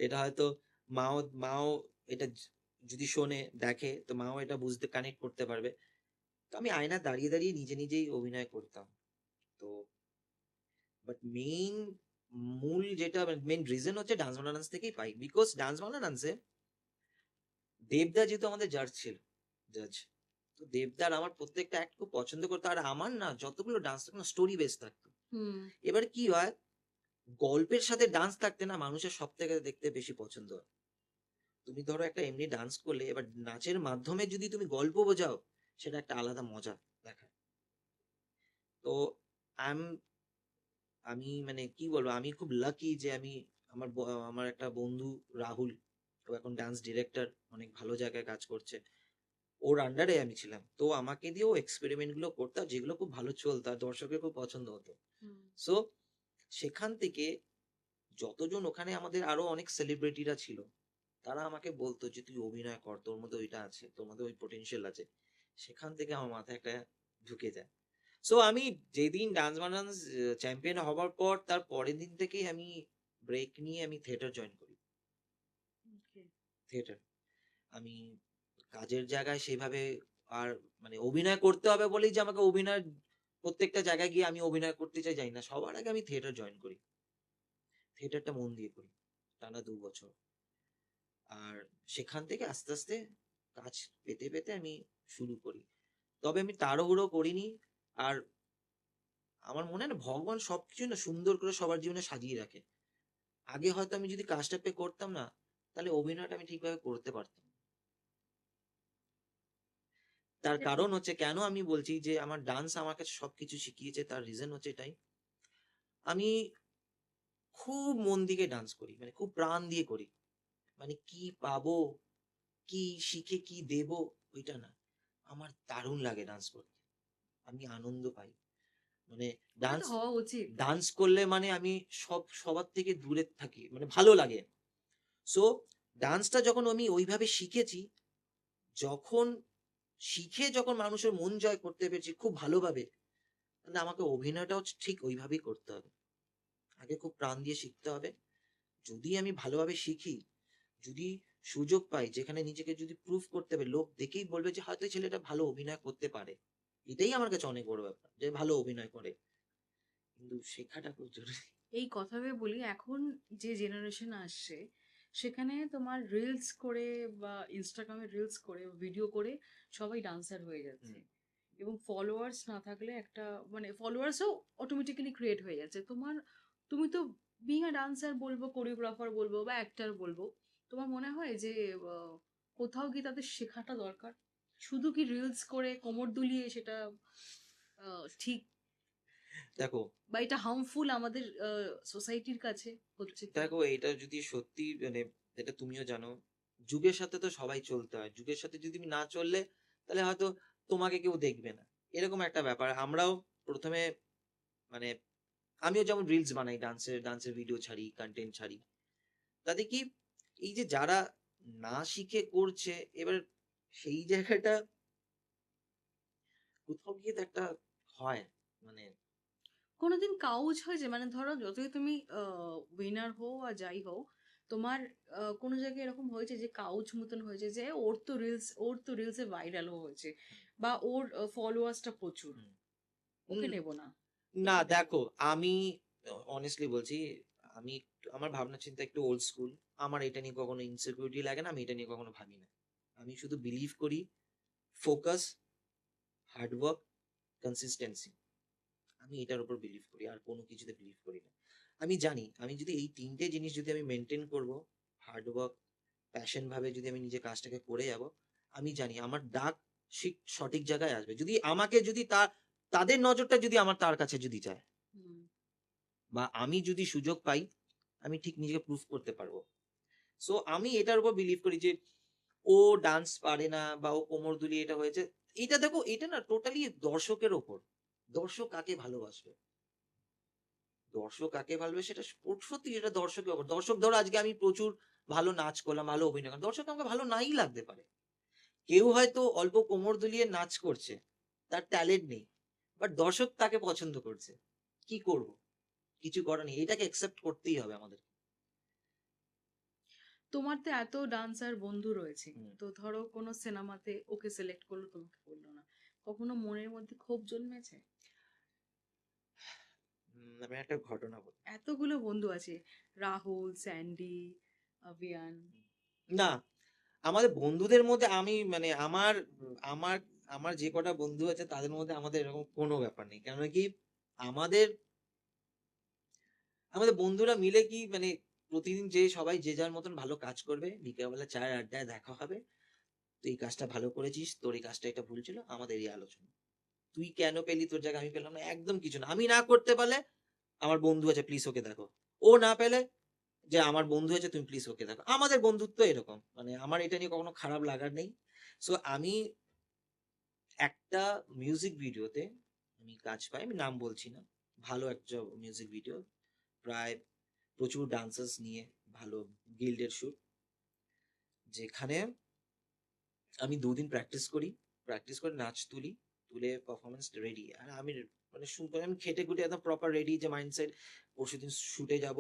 এটা হয়তো মাও মাও এটা যদি শোনে দেখে, তো মাও এটা বুঝতে কানেক্ট করতে পারবে। তো আমি আয়না দাঁড়িয়ে দাঁড়িয়ে নিজে নিজেই অভিনয় করতাম। তো বাট মূল যেটা মেইন রিজন হচ্ছে ডান্স বাংলা ডান্স থেকেই পাই, বিকজ ডান্স বাংলা ডান্সে দেবদা যেহেতু আমাদের জাজ ছিল, জাজ, তো দেবদার আমার প্রত্যেকটা অ্যাক্ট খুব পছন্দ করতো, আর আমার না যতগুলো ডান্স থাকতো না স্টোরি বেস থাকতো। হুম। এবার কি হয়, গল্পের সাথে ডান্স থাকতে না মানুষের সব থেকে দেখতে বেশি পছন্দ হয়। তুমি ধরো একটা এমনি ডান্স করলে, এবার নাচের মাধ্যমে যদি তুমি গল্প বোঝাও, সেটা একটা আলাদা মজা দেখায়। তো আই আমি মানে কি বলবো, আমি খুব লাকি যে আমি আমার একটা বন্ধু রাহুল, ও এখন ডান্স ডিরেক্টর, অনেক ভালো জায়গায় কাজ করছে, ওর আন্ডারে আমি ছিলাম, তো আমাকে দিয়ে ও এক্সপেরিমেন্ট গুলো করতাম যেগুলো খুব ভালো চলতো আর দর্শকের খুব পছন্দ হতো। হুম। সো সেখান থেকে যতজন ওখানে আমাদের আরো অনেক সেলিব্রিটিরা ছিল, তারা আমাকে বলতো যে তুই অভিনয় কর, তোর মধ্যে ওইটা আছে, তোর মধ্যে ওই পোটেনশিয়াল আছে। সেখান থেকে আমার মাথায় একটা ঢুকে যায়। সো আমি যেদিন ডান্স বানান্স চ্যাম্পিয়ন হবার পর তার পরের দিন থেকেই আমি ব্রেক নিয়ে আমি থিয়েটার জয়েন করি। Okay. থিয়েটার, আমি কাজের জায়গায় সেভাবে আর মানে অভিনয় করতে হবে বলেই যে আমাকে অভিনয় প্রত্যেকটা জায়গায় গিয়ে আমি অভিনয় করতে চাই যাই না, সবার আগে আমি থিয়েটার জয়েন করি, থিয়েটারটা মন দিয়ে করি টানা 2 বছর। আর সেখান থেকে আস্তে আস্তে কাজ পেতে পেতে আমি শুরু করি। তবে আমি তাড়াহুড়ো করিনি। আর আমার মনে হয় না ভগবান সবকিছু না সুন্দর করে সবার জীবনে সাজিয়ে রাখে। আগে হয়তো আমি যদি কাজটা করতাম না, তাহলে অভিনয়টা আমি ঠিকভাবে করতে পারতাম না। তার দেখো, কারণ হচ্ছে কেন আমি বলছি যে আমার ডান্স আমার কাছে সবকিছু শিখিয়েছে, তার রিজন হচ্ছে এটাই। আমি খুব মন দিয়ে ডান্স করি। মানে খুব প্রাণ দিয়ে করি। মানে কি পাবো, কি শিখে কি দেবো ওইটা না। আমার দারুণ লাগে ডান্স করতে। আমি আনন্দ পাই। মানে ওটা তো ডান্স হওয়া উচিত। ডান্স করলে মানে আমি সবার থেকে দূরে থাকি। মানে ভালো লাগে। সো ডান্সটা যখন আমি ওইভাবে শিখেছি, যখন যখন মানুষের মন জয় করতে পেরেছি খুব ভালোভাবে, তাহলে আমাকে অভিনয়টাও ঠিক ওইভাবেই করতে হবে। আগে খুব প্রাণ দিয়ে শিখতে হবে। যদি আমি ভালোভাবে শিখি, যদি সুযোগ পাই যেখানে নিজেকে যদি প্রুভ করতে হবে, লোক দেখেই বলবে যে হয়তো এই ছেলেটা ভালো অভিনয় করতে পারে। এটাই আমার কাছে অনেক বড় ব্যাপার যে ভালো অভিনয় করে। কিন্তু শেখাটা খুব জরুরি। এই কথা ভেবে বলি, এখন যে জেনারেশন আসছে সেখানে তোমার রিলস করে বা ইনস্টাগ্রামে রিলস করে ভিডিও করে সবাই ডান্সার হয়ে যাচ্ছে, হুম, এবং ফলোয়ার্স না থাকলে একটা মানে ফলোয়ার্সও অটোমেটিক্যালি ক্রিয়েট হয়ে যাচ্ছে তোমার। তুমি তো বিং আ ডান্সার বলবো, কোরিওগ্রাফার বলবো বা অ্যাক্টার বলবো, তোমার মনে হয় যে কোথাও গিয়ে তাদের শেখাটা দরকার? শুধু কি রিলস করে কোমর দুলিয়ে সেটা ঠিক, দেখো বা এটা হার্মফুল আমাদের সোসাইটির কাছে হচ্ছে কিনা? দেখো এটা যদি সত্যি মানে এটা তুমিও জানো, যুগের সাথে তো সবাই চলতে হয়। যুগের সাথে যদি তুমি না চললে তাহলে হয়তো তোমাকে কেউ দেখবে না। এরকম একটা ব্যাপার। আমরাও প্রথমে মানে আমিও যেমন রিলস বানাই, ডান্সের ভিডিও ছাড়ি, কন্টেন্ট ছাড়ি। তাতে কি এই যে যারা না শিখে করছে, এবার সেই জায়গাটা কোথাও গিয়ে তো একটা হয়। মানে কোনোদিন কাউজ হয়েছে, মানে ধরো যতই তুমি উইনার হও আর যাই হও, তোমার কোনো জায়গায় এরকম হয়েছে যে কাউচ মতন হয়েছে যে ওর তো রিলসে ভাইরালও হয়েছে, বা ওর ফলোয়ার্সটা প্রচুর, হুম, ওকে হুম, নেব না, না একে নেব? দেখো আমি অনেস্টলি বলছি, আমি আমার ভাবনা চিন্তা একটু ওল্ড স্কুল। আমার এটা নিয়ে কখনো ইনসিকিউরিটি লাগে না, আমি এটা নিয়ে কখনো ভাবি না। আমি শুধু বিলিভ করি ফোকাস, হার্ডওয়ার্ক, কনসিস্টেন্সি। আমি এটার উপর বিলিভ করি, আর কোনো কিছুতে বিলিভ করি না। আমি জানি আমি যদি এই তিনটে জিনিস যদি আমি মেনটেন করব, হার্ডওয়ার্ক, প্যাশন ভাবে যদি আমি নিজে কাজটাকে করে যাব, আমি জানি আমার ডাক সঠিক জায়গায় আসবে। যদি আমাকে যদি তাদের নজরটা যদি আমার তার কাছে যদি যায়, হুম। বা আমি যদি সুযোগ পাই, আমি ঠিক নিজেকে প্রুভ করতে পারবো। সো আমি এটার উপর বিলিভ করি যে ও ডান্স পারে না বা ও কোমর দুলিয়ে এটা হয়েছে। এটা দেখো এটা না টোটালি দর্শকের ওপর। দর্শক কাকে ভালোবাসবে, দর্শক কাকে ভালোবাসে সেটা সত্যি এটা দর্শকের ওপর। দর্শক ধরো আজকে আমি প্রচুর ভালো নাচ করলাম, ভালো অভিনয় করলাম, দর্শক আমাকে ভালো নাই লাগতে পারে। কেউ হয়তো অল্প কোমর দুলিয়ে নাচ করছে, তার ট্যালেন্ট নেই, বাট দর্শক তাকে পছন্দ করছে। কি করব? কিছু করার নেই, এটাকে একসেপ্ট করতেই হবে আমাদের। তোমার তো এত ডান্সার বন্ধু রয়েছে, হুম। তো ধরো কোনো সিনেমাতে ওকে সিলেক্ট করলো, তোমাকে বললো না, কখনো মনের মধ্যে ক্ষোভ জন্মেছে? আমি একটা ঘটনা বলি। এতগুলো বন্ধু আছে, রাহুল, স্যান্ডি, আভিয়ান। না, আমাদের বন্ধুদের মধ্যে আমি মানে আমার আমার যে কটা বন্ধু আছে তাদের মধ্যে আমাদের এরকম কোনো ব্যাপার নেই। কেন কি আমাদের আমাদের বন্ধুরা মিলে কি মানে প্রতিদিন যে সবাই যে যার মতন ভালো কাজ করবে, বিকেলবেলা চায়ের আড্ডায় দেখা হবে। তুই এই কাজটা ভালো করেছিস, তোর এই কাজটা এটা ভুল ছিল, আমাদের এই আলোচনা। তুই কেন পেলি, তোর জায়গায় আমি পেলাম না, একদম কিছু না। আমি না করতে পারলে আমার বন্ধু আছে, প্লিজ ওকে দেখো। ও না পেলে যে আমার বন্ধু আছে, তুমি প্লিজ ওকে দেখো। আমাদের বন্ধুত্ব এরকম। মানে আমার এটা নিয়ে কখনো খারাপ লাগার নেই। সো আমি একটা মিউজিক ভিডিওতে আমি কাজ পাই, আমি নাম বলছি না। ভালো একটা মিউজিক ভিডিও, প্রায় প্রচুর ডান্সার্স নিয়ে, ভালো গিল্ডের শুট, যেখানে আমি 2 দিন প্র্যাকটিস করে নাচ তুলি, তুলে পারফরমেন্স রেডি। আর আমি মানে আমি খেটে খুঁটে একদম প্রপার রেডি, যে মাইন্ডসেট পরশুদিন শুটে যাব,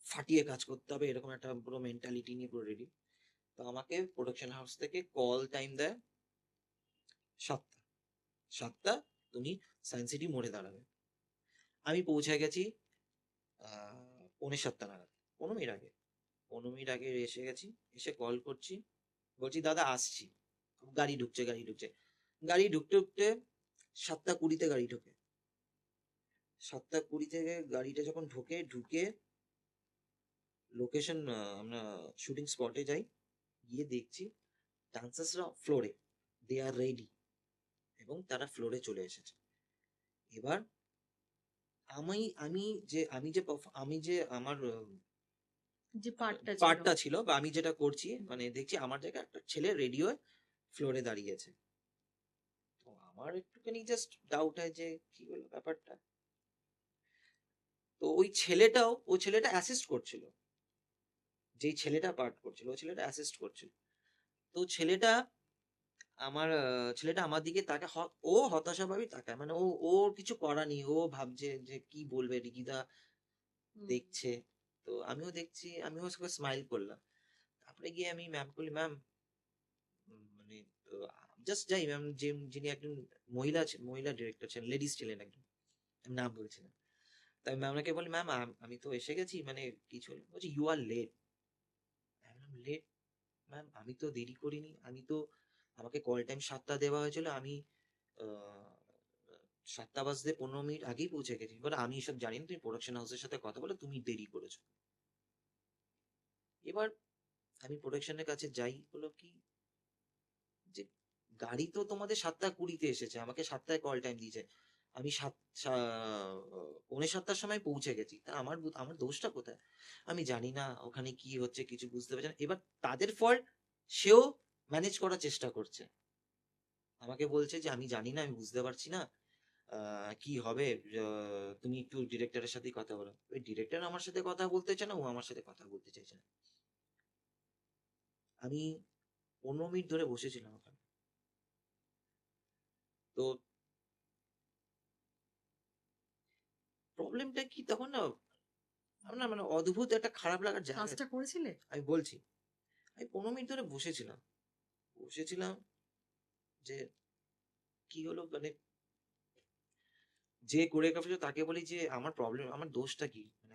ফাটিয়ে কাজ করতে হবে, এরকম একটা পুরো মেন্টালিটি নিয়ে পুরো রেডি। তো আমাকে প্রোডাকশন হাউস থেকে কল টাইম দেয় 7টা। 7টা তুমি সায়েন্স সিটি মোড়ে দাঁড়াবে। আমি পৌঁছে গেছি 7:45 নাগাদ, 15 মিনিট আগে। 15 মিনিট আগে এসে গেছি, এসে কল করছি, বলছি দাদা আসছি, গাড়ি ঢুকছে গাড়ি ঢুকছে, গাড়ি ঢুকতে ঢুকতে 7:20 গাড়ি ঢোকে, 7:20 থেকে গাড়িটা যখন ঢুকে লোকেশন আমরা শুটিং স্পটে যাই, গিয়ে দেখছি ডান্সার্সরা ফ্লোরে, দে আর রেডি, এবং তারা ফ্লোরে চলে এসেছে। এবার আমি আমি আমি যে আমার যে পার্টটা ছিল। পার্টটা ছিল বা আমি যেটা করছি, মানে দেখছি আমার জায়গায় একটা ছেলে রেডি হয়ে ফ্লোরে দাঁড়িয়ে আছে। তো আমার একটুখানি জাস্ট ডাউট হয় যে কি হলো ব্যাপারটা। তো ওই ছেলেটা অ্যাসিস্ট করছিল, যেই ছেলেটা পার্ট করছিল ওই ছেলেটা অ্যাসিস্ট করছিল। তো ছেলেটা আমার দিকে ও হতাশাভাবেই তাকায়, মানে ওর কিছু করা নেই, ও ভাবছে যে কি বলবে রিকিদা হুম। দেখছে। তো আমিও দেখছি, আমিও স্মাইল করলাম। তারপরে গিয়ে আমি ম্যাম বলি, ম্যাম মানে জাস্ট যাই ম্যাম, যিনি একজন মহিলা ডিরেক্টর ছিলেন, লেডিস ছিলেন একজন, আমি নাম বলছিলাম। তাই ম্যামকে বলি, ম্যাম আমি তো এসে গেছি, মানে কিছু হলো? বলছি you are late. Late ma'am? আমি তো দেরি করিনি, আমাকে কল টাইম 7টা দেওয়া হয়েছিল, আমি 7:15 আগেই পৌঁছে গেছি। এবার আমি এসব জানি না, তুমি প্রোডাকশন হাউসের সাথে কথা বলে তুমি দেরি করেছো। এবার আমি প্রোডাকশনের কাছে যাই, হলো কি যে গাড়ি তো তোমাদের 7:20 এসেছে, আমাকে 7টায় কল টাইম দিয়েছে, আমি 7:45 সময় পৌঁছে গেছি, তা আমার দোষটা কোথায়? আমি জানি না ওখানে কি হচ্ছে, কিছু বুঝতে পারছি না। এবার তাদের ফল্ট, সেও ম্যানেজ করার চেষ্টা করছে, আমাকে বলছে যে আমি জানি না, আমি বুঝতে পারছি না কি হবে, তুমি একটু ডিরেক্টরের সাথেই কথা বলো। ওই ডিরেক্টর আমার সাথে কথা বলতে চায় না, ও আমার সাথে কথা বলতে চাইছে না। আমি 15 মিনিট ধরে বসেছিলাম ওখানে। তো প্রবলেমটা কি তখন না, আমার না মানে অদ্ভুত একটা খারাপ লাগার জায়গা। কাজটা করেছিলে? আমি বলছি, আমি 15 মিনিট ধরে বসেছিলাম যে কি হলো, মানে যে কোরিওগ্রাফার তাকে বলি যে আমার প্রবলেম, আমার দোষটা কি, মানে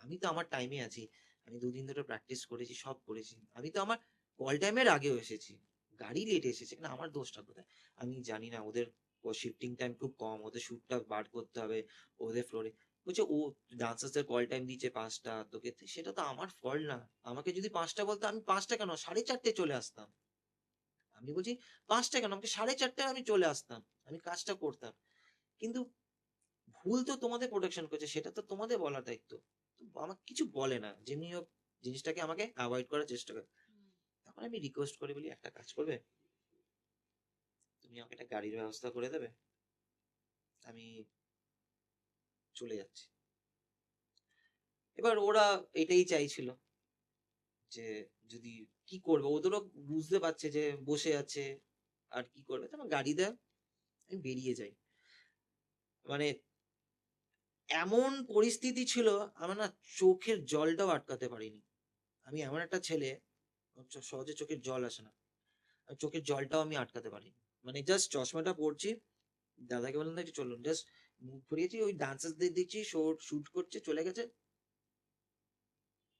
আমি তো আমার টাইমে আছি, আমি 2 দিন ধরে প্র্যাকটিস করেছি, সব করেছি, আমি তো আমার কল টাইমের আগেও এসেছি, গাড়ি লেট এসেছে, না আমার দোষটা কোথায়? আমি জানি না, ওদের শিফটিং টাইম খুব কম, ওদের শুটটা বার করতে হবে ওদের ফ্লোরে। বলছে ও ডান্সার্সদের কল টাইম দিচ্ছে 5টা, সেটা তো আমার ফল্ট না, আমাকে যদি 5টা বলতো আমি 5টা কেন 4:30 চলে আসতাম। আমি বলছি 5টা কেন, আমাকে 4:30 আমি চলে আসতাম, আমি কাজটা করতাম। কিন্তু ভুল তো তোমাদের প্রোডাকশন করেছে, সেটা তো তোমাদের বলার দায়িত্ব। তো আমাকে কিছু বলে না, যেমনি হোক জিনিসটাকে আমাকে অ্যাভয়েড করার চেষ্টা করে। তখন আমি রিকোয়েস্ট করে বলি, একটা কাজ করবে, তুমি আমাকে একটা গাড়ির ব্যবস্থা করে দেবে, আমি চলে যাচ্ছি। এবার ওরা এটাই চাইছিল যে যদি কি করবে, ওদেরও বুঝতে পারছে যে বসে আছে, আর কি করবে, তো আমার গাড়ি দেয়, আমি বেরিয়ে যাই। মানে এমন পরিস্থিতি ছিল, আমার না চোখের জলটাও আটকাতে পারিনি। আমি এমন একটা ছেলে, সহজে চোখের জল আসে না, আর চোখের জলটাও আমি আটকাতে পারিনি। মানে জাস্ট চশমাটা পরছি, দাদাকে বললাম একটু চলুন, জাস্ট মুখ ঘুরিয়েছি, ওই ডান্সার্সদের দেখছি শুট করছে, চলে গেছে,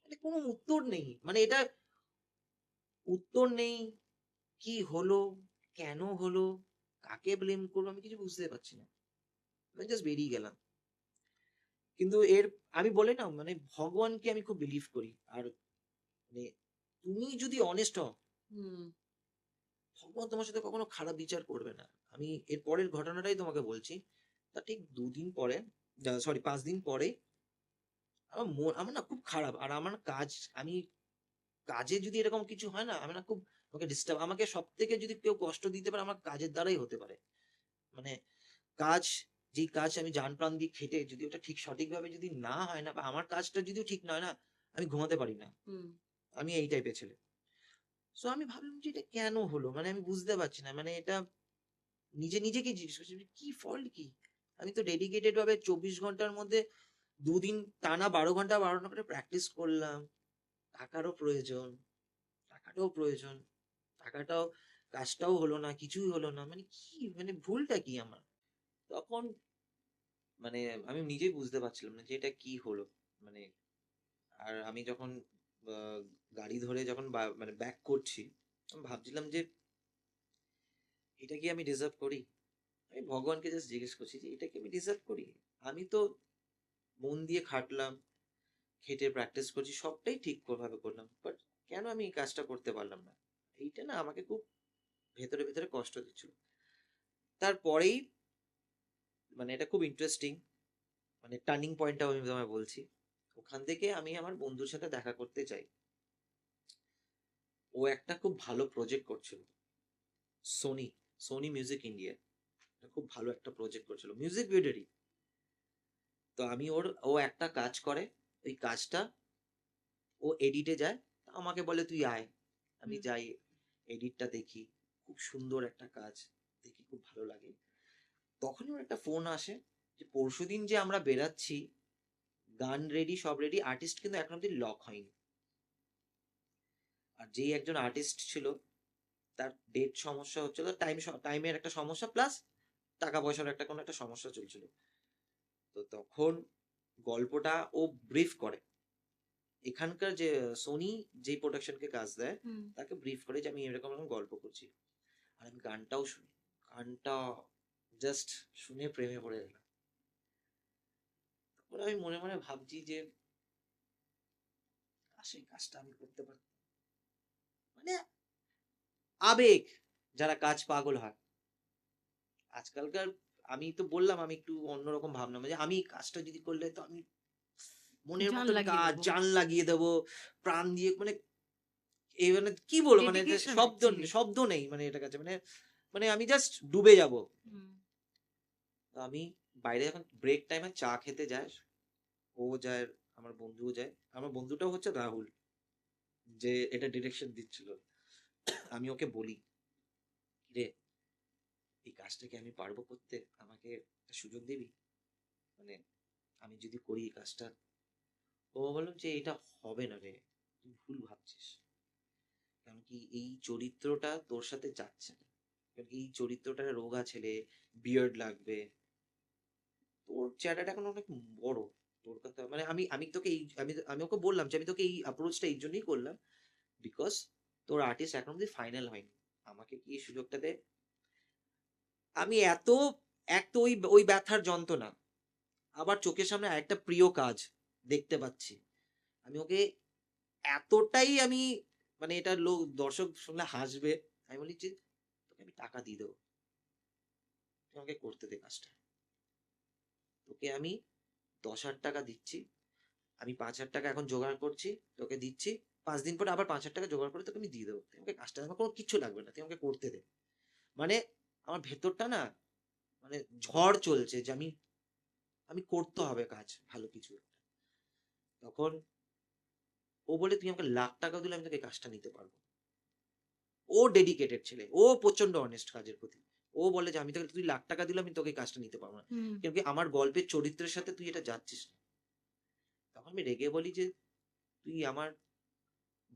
মানে কোনো উত্তর নেই, মানে এটা উত্তর নেই, কি হলো, কেন হলো, কাকে ব্লেম করবো, আমি কিছু বুঝতে পারছি না, আমি জাস্ট বেরিয়ে গেলাম। কিন্তু আমি বলি না, মানে ভগবানকে আমি খুব বিলিভ করি, আর মানে তুমি যদি অনেস্ট হও, হুম। ভগবান তোমার সাথে কখনো খারাপ বিচার করবে না। আমি এর পরের ঘটনাটাই তোমাকে বলছি। তা ঠিক 2 দিন পরে, 5 দিন পরে, আমার না খুব খারাপ, আর আমার আমি কাজে যদি এরকম কিছু হয় না, আমি না খুব, আমাকে সব থেকে যদি কেউ কষ্ট দিতে পারে, আমার কাজের দ্বারাই হতে পারে। মানে কাজ, যেই কাজ আমি জান প্রাণ দিয়ে খেটে, যদি ওটা ঠিক সঠিকভাবে যদি না হয় না, বা আমার কাজটা যদিও ঠিক নয় না, আমি ঘুমাতে পারি না। হুম। আমি এই টাইপের ছেলে। সো আমি ভাবলাম যে এটা কেন হলো, মানে আমি বুঝতে পারছি না, মানে এটা নিজেকে জিজ্ঞেস করছি, কি ফল্ট কি? আমি তো ডেডিকেটেড ভাবে 24 ঘন্টার মধ্যে 2 দিন টানা 12 ঘন্টা করে প্র্যাকটিস করলাম। টাকারও প্রয়োজন, টাকাটাও প্রয়োজন, টাকাটাও, কাজটাও হলো না, কিছুই হলো না, মানে কি, মানে ভুলটা কি আমার? তখন মানে আমি নিজেই বুঝতে পারছিলাম না যে এটা কি হলো, মানে আর আমি যখন গাড়ি ধরে যখন মানে ব্যাক করছি, আমি ভাবছিলাম যে এটা কি আমি ডিজার্ভ করি? আমি ভগবানকে জাস্ট জিজ্ঞেস করছি যে এটা কি আমি ডিজার্ভ করি? আমি তো মন দিয়ে খাটলাম, খেটে প্র্যাকটিস করছি, সবটাই ঠিক ভাবে করলাম, বাট কেন আমি এই কাজটা করতে পারলাম না? এইটা না আমাকে খুব ভেতরে ভেতরে কষ্ট দিচ্ছিল। তারপরেই মানে এটা খুব ইন্টারেস্টিং, মানে টার্নিং পয়েন্টটাও আমি তোমায় বলছি। ওখান থেকে আমি আমার বন্ধুর সাথে দেখা করতে চাই। ও একটা খুব ভালো প্রজেক্ট করছিল, সোনি সোনি মিউজিক ইন্ডিয়া, খুব ভালো একটা প্রজেক্ট করছিল মিউজিক ভিডিওরই। তো আমি ও একটা কাজ করে, ওই কাজটা ও এডিটে যায়, আমাকে বলে তুই আয়। আমি হুম। যাই, এডিটটা দেখি, খুব সুন্দর একটা কাজ, দেখি খুব ভালো লাগে। তখনই ওর একটা ফোন আসে যে পরশুদিন যে আমরা বেরাচ্ছি, গান রেডি, সব রেডি, আর্টিস্ট কিন্তু এখন অব্দি লক হয়নি। আর যেই একজন আর্টিস্ট ছিল তার ডেট সমস্যা হচ্ছিল, টাইমের একটা সমস্যা, প্লাস টাকা পয়সার একটা কোনো একটা সমস্যা চলছিল। তো তখন গল্পটা ও ব্রিফ করে, এখানকার যে সোনি যে প্রোডাকশনকে কাজ দেয় হুম। তাকে ব্রিফ করে যে আমি এরকম এরকম গল্প করছি। আর আমি গানটাও শুনি, গানটা জাস্ট শুনে প্রেমে পড়ে গেলাম। তারপরে আমি মনে মনে ভাবছি যে সেই কাজটা আমি করতে পারতাম। মানে আবেগ, যারা কাজ পাগল হয় আজকালকার। আমি তো বললাম আমি একটু অন্যরকম ভাবনা, যে আমি এই কাজটা যদি করলে তো আমি মনের জান মতন লাগিয়ে কাজ, দেবো। জান লাগিয়ে দেবো, প্রাণ দিয়ে, মানে এই মানে কি বলবো, মানে যে ডেডিকেশন শব্দ অ্যাকচুয়ালি। শব্দ নেই মানে এটা কাছে, মানে মানে আমি জাস্ট ডুবে যাব। হুম। তো আমি বাইরে যখন ব্রেক টাইমে চা খেতে যায়, ও যায়, আমার বন্ধুও যায়। আমার বন্ধুটাও হচ্ছে রাহুল, যে এটা ডিরেকশন দিচ্ছিল। আমি ওকে বলি, রে এই কাজটা কি আমি পারবো করতে, আমাকে একটা সুযোগ দিবি, মানে আমি যদি করি এই কাজটা। ও বললো যে এটা হবে না রে, তুই ভুল ভাবছিস, কারণ কি এই চরিত্রটা তোর সাথে যাচ্ছে না। কারণ এই চরিত্রটা রোগা ছেলে, বিয়ার্ড লাগবে, তোর চেহারাটা এখন অনেক বড়। তোর কথা মানে আমি আমি তোকে এই আমি আমি ওকে বললাম যে আমি তোকে এই অ্যাপ্রোচটা এই জন্যই করলাম, বিকজ তোর আর্টিস্ট এখন অব্দি ফাইনাল হয়নি, আমাকে কি এই সুযোগটা দে। আমি এত, এক তো ওই ওই ব্যথার যন্ত্রণা, আবার চোখের সামনে আরেকটা প্রিয় কাজ দেখতে পাচ্ছি। আমি ওকে এতটাই আমি, মানে এটা লোক দর্শক শুনলে হাসবে, আমি বলি যে তোকে আমি টাকা দিয়ে দেবো, তুই আমাকে করতে দে কাজটা। তোকে আমি 10,000 টাকা দিচ্ছি, আমি 5,000 টাকা এখন জোগাড় করছি, তোকে দিচ্ছি, 5 দিন পরে আবার 5,000 টাকা জোগাড় করে তোকে আমি দিয়ে দেবো, তুই আমাকে কাজটা, আমার কোনো কিচ্ছু লাগবে না, তুই আমাকে করতে দে। মানে আমার ভেতরটা না, মানে ঝড় চলছে যে আমি আমি করতে হবে কাজ, ভালো কিছু। তখন ও বলে তুই আমাকে 1,00,000 টাকা দিলে আমি তোকে কাজটা নিতে পারবো। ও ডেডিকেটেড ছেলে, ও প্রচন্ড অনেস্ট কাজের প্রতি। ও বলে যে আমি তোকে, তুই 1,00,000 টাকা দিলে আমি তোকে কাজটা নিতে পারবো না, হুম। কিন্তু আমার গল্পের চরিত্রের সাথে তুই এটা যাচ্ছিস না। তখন আমি রেগে বলি যে তুই আমার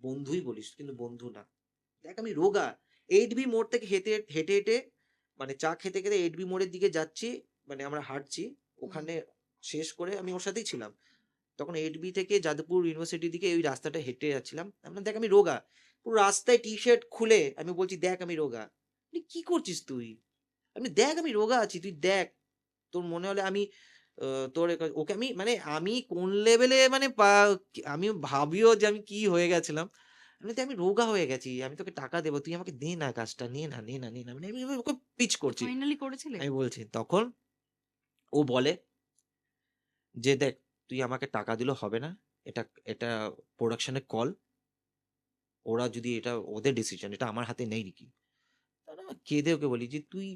বন্ধুই বলিস কিন্তু বন্ধু না। দেখ আমি রোগা, 8B মোড় থেকে হেঁটে হেঁটে হেঁটে, মানে চা খেতে খেতে 8B মোড়ের দিকে যাচ্ছি, মানে আমরা হাঁটছি হুম। ওখানে, শেষ করে আমি ওর সাথেই ছিলাম। তখন 8B থেকে যাদবপুর ইউনিভার্সিটির দিকে ওই রাস্তাটা হেঁটে যাচ্ছিলাম, আমি বললাম, দেখ আমি রোগা, পুরো রাস্তায় টি শার্ট খুলে আমি বলছি দেখ আমি রোগা। কি করছিস তুই? আমি দেখ আমি রোগা আছি, তুই দেখ, তোর মনে হলে আমি তোর ওকে আমি, মানে আমি কোন লেভেলে, মানে আমি ভাবিও যে আমি কি হয়ে গেছিলাম। আমি বলছি, আমি রোগা হয়ে গেছি, আমি তোকে টাকা দেবো, তুই আমাকে দে না কাজটা, নে না নে না নে না, মানে আমি ওকে পিচ তো করছি। ফাইনালি করেছিলে? আমি বলছি, তখন ও বলে যে দেখ তুই আমাকে টাকা দিলেও হবে না, এটা এটা প্রোডাকশনের কল, ওরা যদি, এটা ওদের ডিসিশন, এটা আমার হাতে নেই নাকি। তাহলে আমি কেঁদে ওকে বলি যে তুই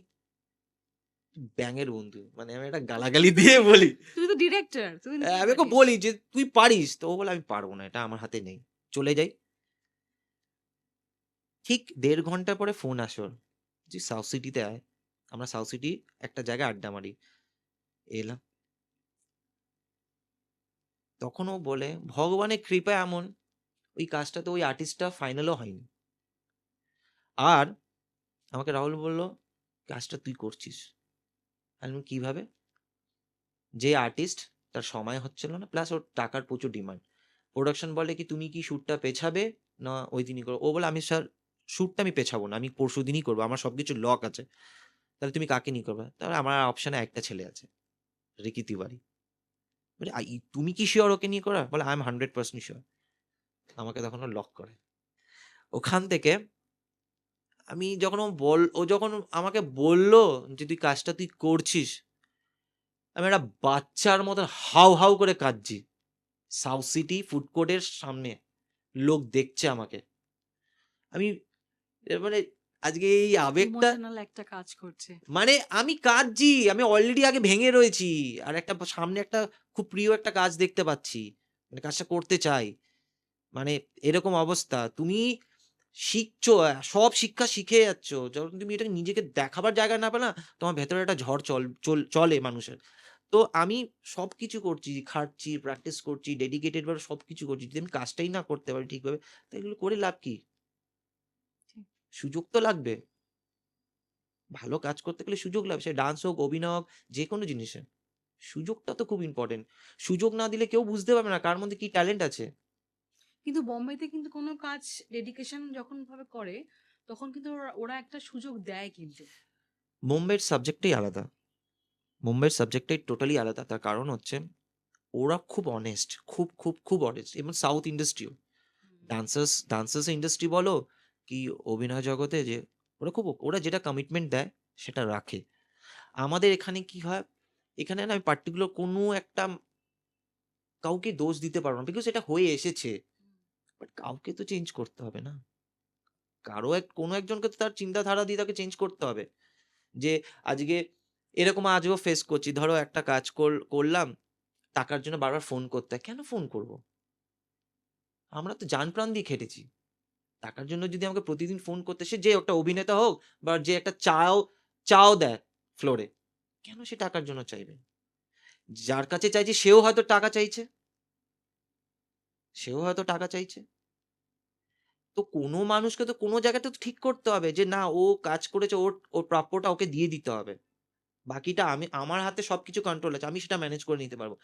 ব্যাঙের বন্ধু, মানে আমি একটা গালাগালি দিয়ে বলি, তুমি তো ডিরেক্টর, তুমি নিতে আমি ওকে পারিস। বলি যে তুই পারিস, তো ও বলে আমি পারবো না, এটা আমার হাতে নেই, চলে যাই। ঠিক 1.5 ঘন্টা পরে ফোন আসে ওর, যে সাউথ সিটিতে আয়, আমরা সাউথ সিটি একটা জায়গায় আড্ডা মারি। এলাম, তখন ও বলে ভগবানের কৃপা এমন, ওই কাজটা তো ওই আর্টিস্টটা ফাইনালও হয়নি। আর আমাকে রাহুল বলল কাজটা তুই করছিস। আমি বললাম, কিভাবে? যে আর্টিস্ট, তার সময় হচ্ছিল না, প্লাস ওর টাকার প্রচুর ডিমান্ড, প্রোডাকশন বলে কি তুমি কি শ্যুটটা পেছাবে না ওই দিনই করো? ও বলে আমি স্যার শ্যুটটা আমি পেছাবো না, আমি পরশুদিনই করবো, আমার সবকিছু লক আছে। তাহলে তুমি কাকে নিয়ে করবে? তাহলে আমার অপশনে একটা ছেলে আছে, রিকি তিওয়ারি। বলে তুমি কি শিওর ওকে নিয়ে করা? বলে আই এম 100% শিওর। আমাকে তখন ও লক করে। ওখান থেকে আমি যখন ও যখন আমাকে বলল যে তুই কাজটা তুই করছিস, আমি একটা বাচ্চার মতন হাউ হাউ করে কাঁদছি। সাউথ সিটি ফুড কোর্টের সামনে লোক দেখছে আমাকে। আমি মানে আজকে এই আবেগটা, ইমোশনাল একটা কাজ করছে। মানে আমি কাঁদছি, আমি অলরেডি আগে ভেঙে রয়েছি, আর একটা সামনে একটা খুব প্রিয় একটা কাজ দেখতে পাচ্ছি, মানে কাজটা করতে চাই, মানে এরকম অবস্থা। তুমি শিখছো, সব শিক্ষা শিখে যাচ্ছ, যখন তুমি এটাকে নিজেকে দেখাবার জায়গা না পেলে না, তোমার ভেতরে একটা ঝড় চলে মানুষের। তো আমি সবকিছু করছি, খাটছি, প্র্যাকটিস করছি, ডেডিকেটেড ভাবে সবকিছু করছি, যদি আমি কাজটাই না করতে পারি ঠিকভাবে, তো এগুলো করে লাভ কি? ঠিক। সুযোগ তো লাগবে। ভালো কাজ করতে গেলে সুযোগ লাগবে, সে ডান্স হোক, অভিনয় হোক, যে কোনো জিনিসে সুযোগটা তো খুব ইম্পর্টেন্ট। সুযোগ না দিলে কেউ বুঝতে পারবে না কার মধ্যে কি ট্যালেন্ট আছে। কিন্তু বোম্বেতে কিন্তু কোনো কাজ ডেডিকেশন যখন ভাবে করে, তখন কিন্তু ওরা ওরা একটা সুযোগ দেয় কিন্তু। মুম্বাইয়ের সাবজেক্টটাই আলাদা, মুম্বাইয়ের সাবজেক্টটাই টোটালি আলাদা। তার কারণ হচ্ছে ওরা খুব অনেস্ট, খুব খুব খুব অনেস্ট। এবং সাউথ ইন্ডাস্ট্রিও, ডান্সার্স ইন্ডাস্ট্রি বলো কি অভিনয় জগতে, যে ওরা যেটা কমিটমেন্ট দেয় সেটা রাখে। আমাদের এখানে কি হয়, এখানে না আমি পার্টিকুলার কোনো একটা কাউকে দোষ দিতে পারবো না, বিকজ এটা হয়ে এসেছে। বাট কাউকে তো চেঞ্জ করতে হবে না, কোনো একজনকে তো তার চিন্তাধারা দিয়ে তাকে চেঞ্জ করতে হবে। যে আজকে এরকম আজও ফেস করছি, ধরো একটা কাজ করলাম, টাকার জন্য বারবার ফোন করতে হয়। কেন ফোন করব? আমরা তো জান প্রাণ দিয়ে খেটেছি। টাকার জন্য যদি আমাকে প্রতিদিন ফোন করতে, সে যে একটা অভিনেতা হোক বা যে একটা চাও দেয় ফ্লোরে, কেন সে টাকার জন্য চাইবে? যার কাছে চাইছে সেও হয়তো টাকা চাইছে, সেও হয়তো টাকা চাইছে। তো কোনো মানুষকে তো কোনো জায়গাতে তো ঠিক করতে হবে যে না, ও কাজ করেছে, ওর প্রাপ্যটা ওকে দিয়ে দিতে হবে। বাকিটা আমার হাতে সবকিছু কন্ট্রোল আছে, আমি সেটা ম্যানেজ করে নিতে পারবো।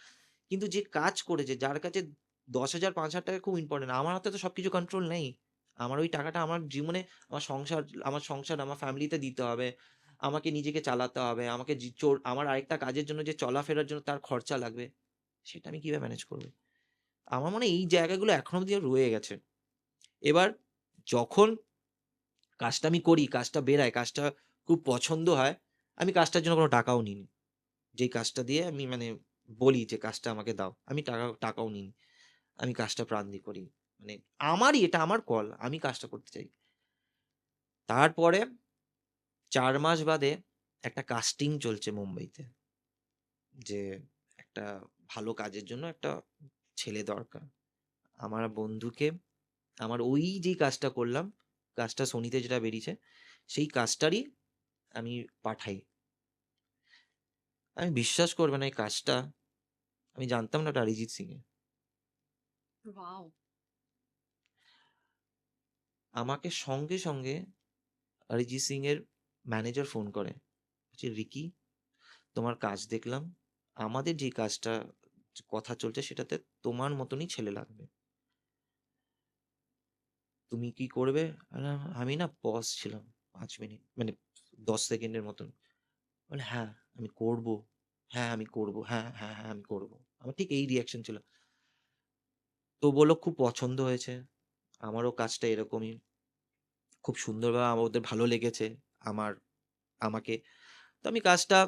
কিন্তু যে কাজ করেছে, যার কাছে 10,000 5,000 টাকা খুব ইম্পর্টেন্ট, আমার হাতে তো সবকিছু কন্ট্রোল নেই। আমার ওই টাকাটা আমার জীবনে, আমার সংসার আমার ফ্যামিলিতে দিতে হবে, আমাকে নিজেকে চালাতে হবে, আমাকে আমার আরেকটা কাজের জন্য যে চলাফেরার জন্য তার খরচা লাগবে, সেটা আমি কিভাবে ম্যানেজ করবো? আমার মনে হয় এই জায়গাগুলো এখনো অব্দি রয়ে গেছে। এবার যখন কাজটা আমি করি, কাজটা বেরায়, কাজটা খুব পছন্দ হয়, আমি কাজটার জন্য কোনো টাকাও নিইনি। যেই কাজটা দিয়ে আমি মানে বলি যে কাজটা আমাকে দাও, আমি টাকাও নিইনি। আমি কাজটা প্রাণ দিয়ে করি। মানে এটা আমার কল। আমি কাজটা করতে চাই। তারপরে ৪ মাস বাদে একটা কাস্টিং চলছে মুম্বাইতে। যে একটা ভালো কাজের জন্য একটা ছেলে দরকার। আমার বন্ধুকে, আমার ওই যেই কাজটা করলাম, কাজটা সোনিতে যেটা বেরিয়েছে, সেই কাজটারই আমি পাঠাই। আমি বিশ্বাস করবে না, এই কাজটা আমি জানতাম না ওটা অরিজিৎ সিং এর। ওয়াও! আমাকে সঙ্গে সঙ্গে অরিজিৎ সিং এর ম্যানেজার ফোন করে, বলছে রিকি, তোমার কাজ দেখলাম, আমাদের যে কাজটা কথা চলছে সেটাতে তোমার মতনই ছেলে লাগবে, তুমি কি করবে? আমি না পজ ছিলাম 5 মিনিট, মানে 10 সেকেন্ডের মতন। বলে হ্যাঁ আমি করব, হ্যাঁ আমি করব, হ্যাঁ হ্যাঁ হ্যাঁ আমি করব। আমার ঠিক এই রিয়াকশন ছিল। তো বললো খুব পছন্দ হয়েছে, আমারও কাজটা এরকমই, খুব সুন্দরভাবে ওদের ভালো লেগেছে আমার আমাকে। তো আমি কাজটা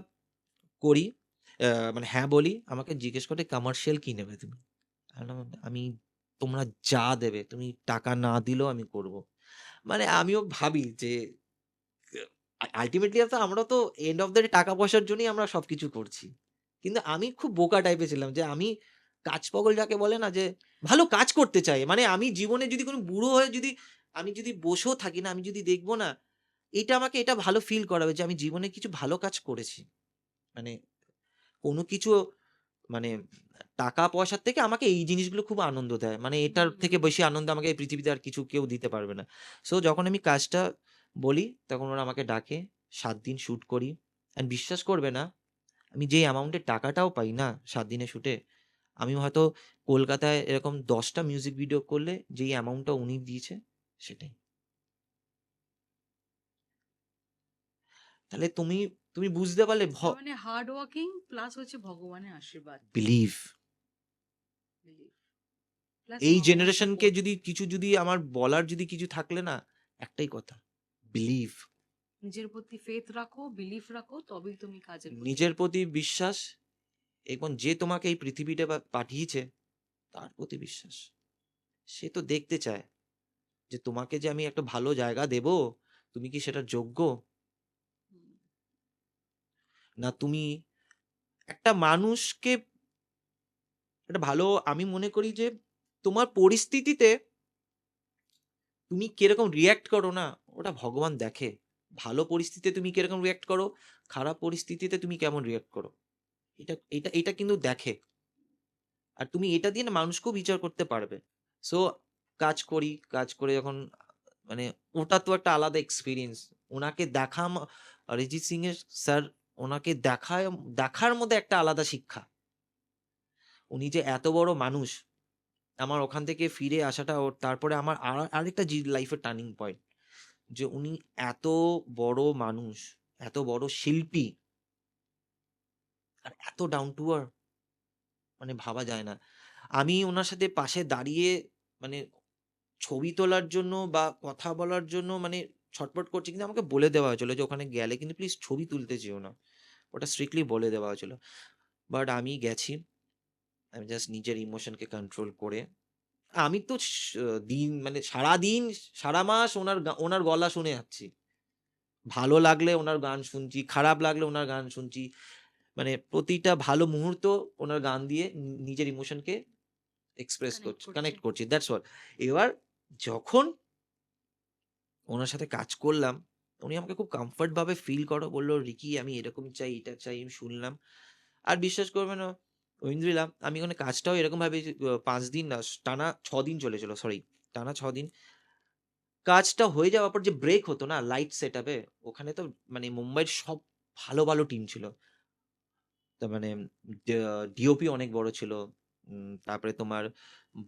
করি, মানে হ্যাঁ বলি। আমাকে জিজ্ঞেস করে কমার্শিয়াল কি নেবে তুমি? আমি বললাম, আমি তোমরা যা দেবে, তুমি টাকা না দিলেও আমি করব। মানে আমিও ভাবি যে আল্টিমেটলি তো আমরা তো এন্ড অফ দ্য ডে টাকা পয়সার জন্যই আমরা সবকিছু করছি। কিন্তু আমি খুব বোকা টাইপের ছিলাম, যে আমি কাজ পাগল যাকে বলে না, যে ভালো কাজ করতে চাই। মানে আমি জীবনে যদি কোনো বুড়ো হয়ে যদি আমি যদি বসেও থাকি না, আমি যদি দেখব না, আমাকে এটা ভালো ফিল করাবে যে আমি জীবনে কিছু ভালো কাজ করেছি। মানে কোনো কিছু, মানে টাকা পয়সার থেকে আমাকে এই জিনিসগুলো খুব আনন্দ দেয়। মানে এটার থেকে বেশি আনন্দ আমাকে এই পৃথিবীতে আর কিছু কেউ দিতে পারবে না। সো যখন আমি কাজটা বলি, তখন ওরা আমাকে ডাকে, ৭ দিন শুট করি। অ্যান্ড বিশ্বাস করবে না, আমি যেই অ্যামাউন্টের টাকাটাও পাই না ৭ দিনের শুটে, আমি হয়তো কলকাতায় এরকম 10টা মিউজিক ভিডিও করলে যেই অ্যামাউন্টটা উনি দিয়েছে সেটাই। তাহলে তুমি তুমি বুঝতে পারলে তার মানে হার্ড ওয়ার্কিং প্লাস হচ্ছে ভগবানের আশীর্বাদ, বিলিভ। বিলিভ প্লাস এই মা বাবার জেনারেশনকে সাপোর্ট। যদি কিছু যদি আমার বলার যদি কিছু থাকলে না, একটাই কথা, বিলিভ। নিজের প্রতি ফেথ রাখো, বিলিফ রাখো, তবেই তুমি কাজের প্রতি নিজের এগোবে। প্রতি বিশ্বাস এবং যে তোমাকে এই পৃথিবীটা পাঠিয়েছে তার প্রতি বিশ্বাস। সে তো দেখতে চায় যে তোমাকে যে আমি একটা ভালো জায়গা দেব, তুমি কি সেটার যোগ্য? হুম, না তুমি একটা মানুষকে একটা ভালো, আমি মনে করি যে তোমার পরিস্থিতিতে তুমি কিরকম রিয়্যাক্ট করো না, ওটা ভগবান দেখে। ভালো পরিস্থিতিতে তুমি কিরকম রিয়্যাক্ট করো, খারাপ পরিস্থিতিতে তুমি কেমন রিয়্যাক্ট করো, এটা এটা এটা কিন্তু দেখে। আর তুমি এটা দিয়ে না মানুষকেও বিচার করতে পারবে। সো কাজ করি, কাজ করে যখন মানে ওটা তো একটা আলাদা এক্সপিরিয়েন্স। ওনাকে দেখা অরিজিৎ সিং এর স্যার, ওনাকে দেখার মধ্যে একটা আলাদা শিক্ষা। উনি যে এত বড় মানুষ, আমার ওখান থেকে ফিরে আসাটা ওর তারপরে আমার আরেকটা লাইফের টার্নিং পয়েন্ট, যে উনি এত বড় মানুষ, এত বড় শিল্পী, আর এত ডাউন টু আর্থ, মানে ভাবা যায় না। আমি ওনার সাথে পাশে দাঁড়িয়ে মানে ছবি তোলার জন্য বা কথা বলার জন্য মানে ছটপট করছি, কিন্তু আমাকে বলে দেওয়া হয়েছিল যে ওখানে গেলে কিন্তু প্লিজ ছবি তুলতে যেও না, ওটা স্ট্রিক্টলি বলে দেওয়া হয়েছিল। বাট আমি গেছি, আমি জাস্ট নিজের ইমোশনকে কন্ট্রোল করে। আমি তো দিন মানে সারা দিন সারা মাস ওনার গলা শুনে যাচ্ছি। ভালো লাগলে ওনার গান শুনছি, খারাপ লাগলে ওনার গান শুনছি, মানে প্রতিটা ভালো মুহূর্ত ওনার গান দিয়ে নিজের ইমোশনকে এক্সপ্রেস কানেক্ট করছি, করছে। কানেক্ট করছি, দ্যাটস অল। এবার যখন ওনার সাথে কাজ করলাম, উনি আমাকে খুব কমফর্ট ভাবে ফিল করো বললো, রিকি আমি এরকম চাই, এটা চাই, আমি শুনলাম। আর বিশ্বাস করবে না ঐন্দ্রিলা, আমি ওখানে কাজটাও এরকম ভাবে 5 দিন না, টানা 6 দিন চলেছিল, সরি, টানা 6 দিন কাজটা হয়ে যাওয়ার পর যে ব্রেক হতো না লাইট সেট আপে, ওখানে তো মানে মুম্বাইয়ের সব ভালো ভালো টিম ছিল। তার মানে ডিওপি অনেক বড় ছিল। তারপরে তোমার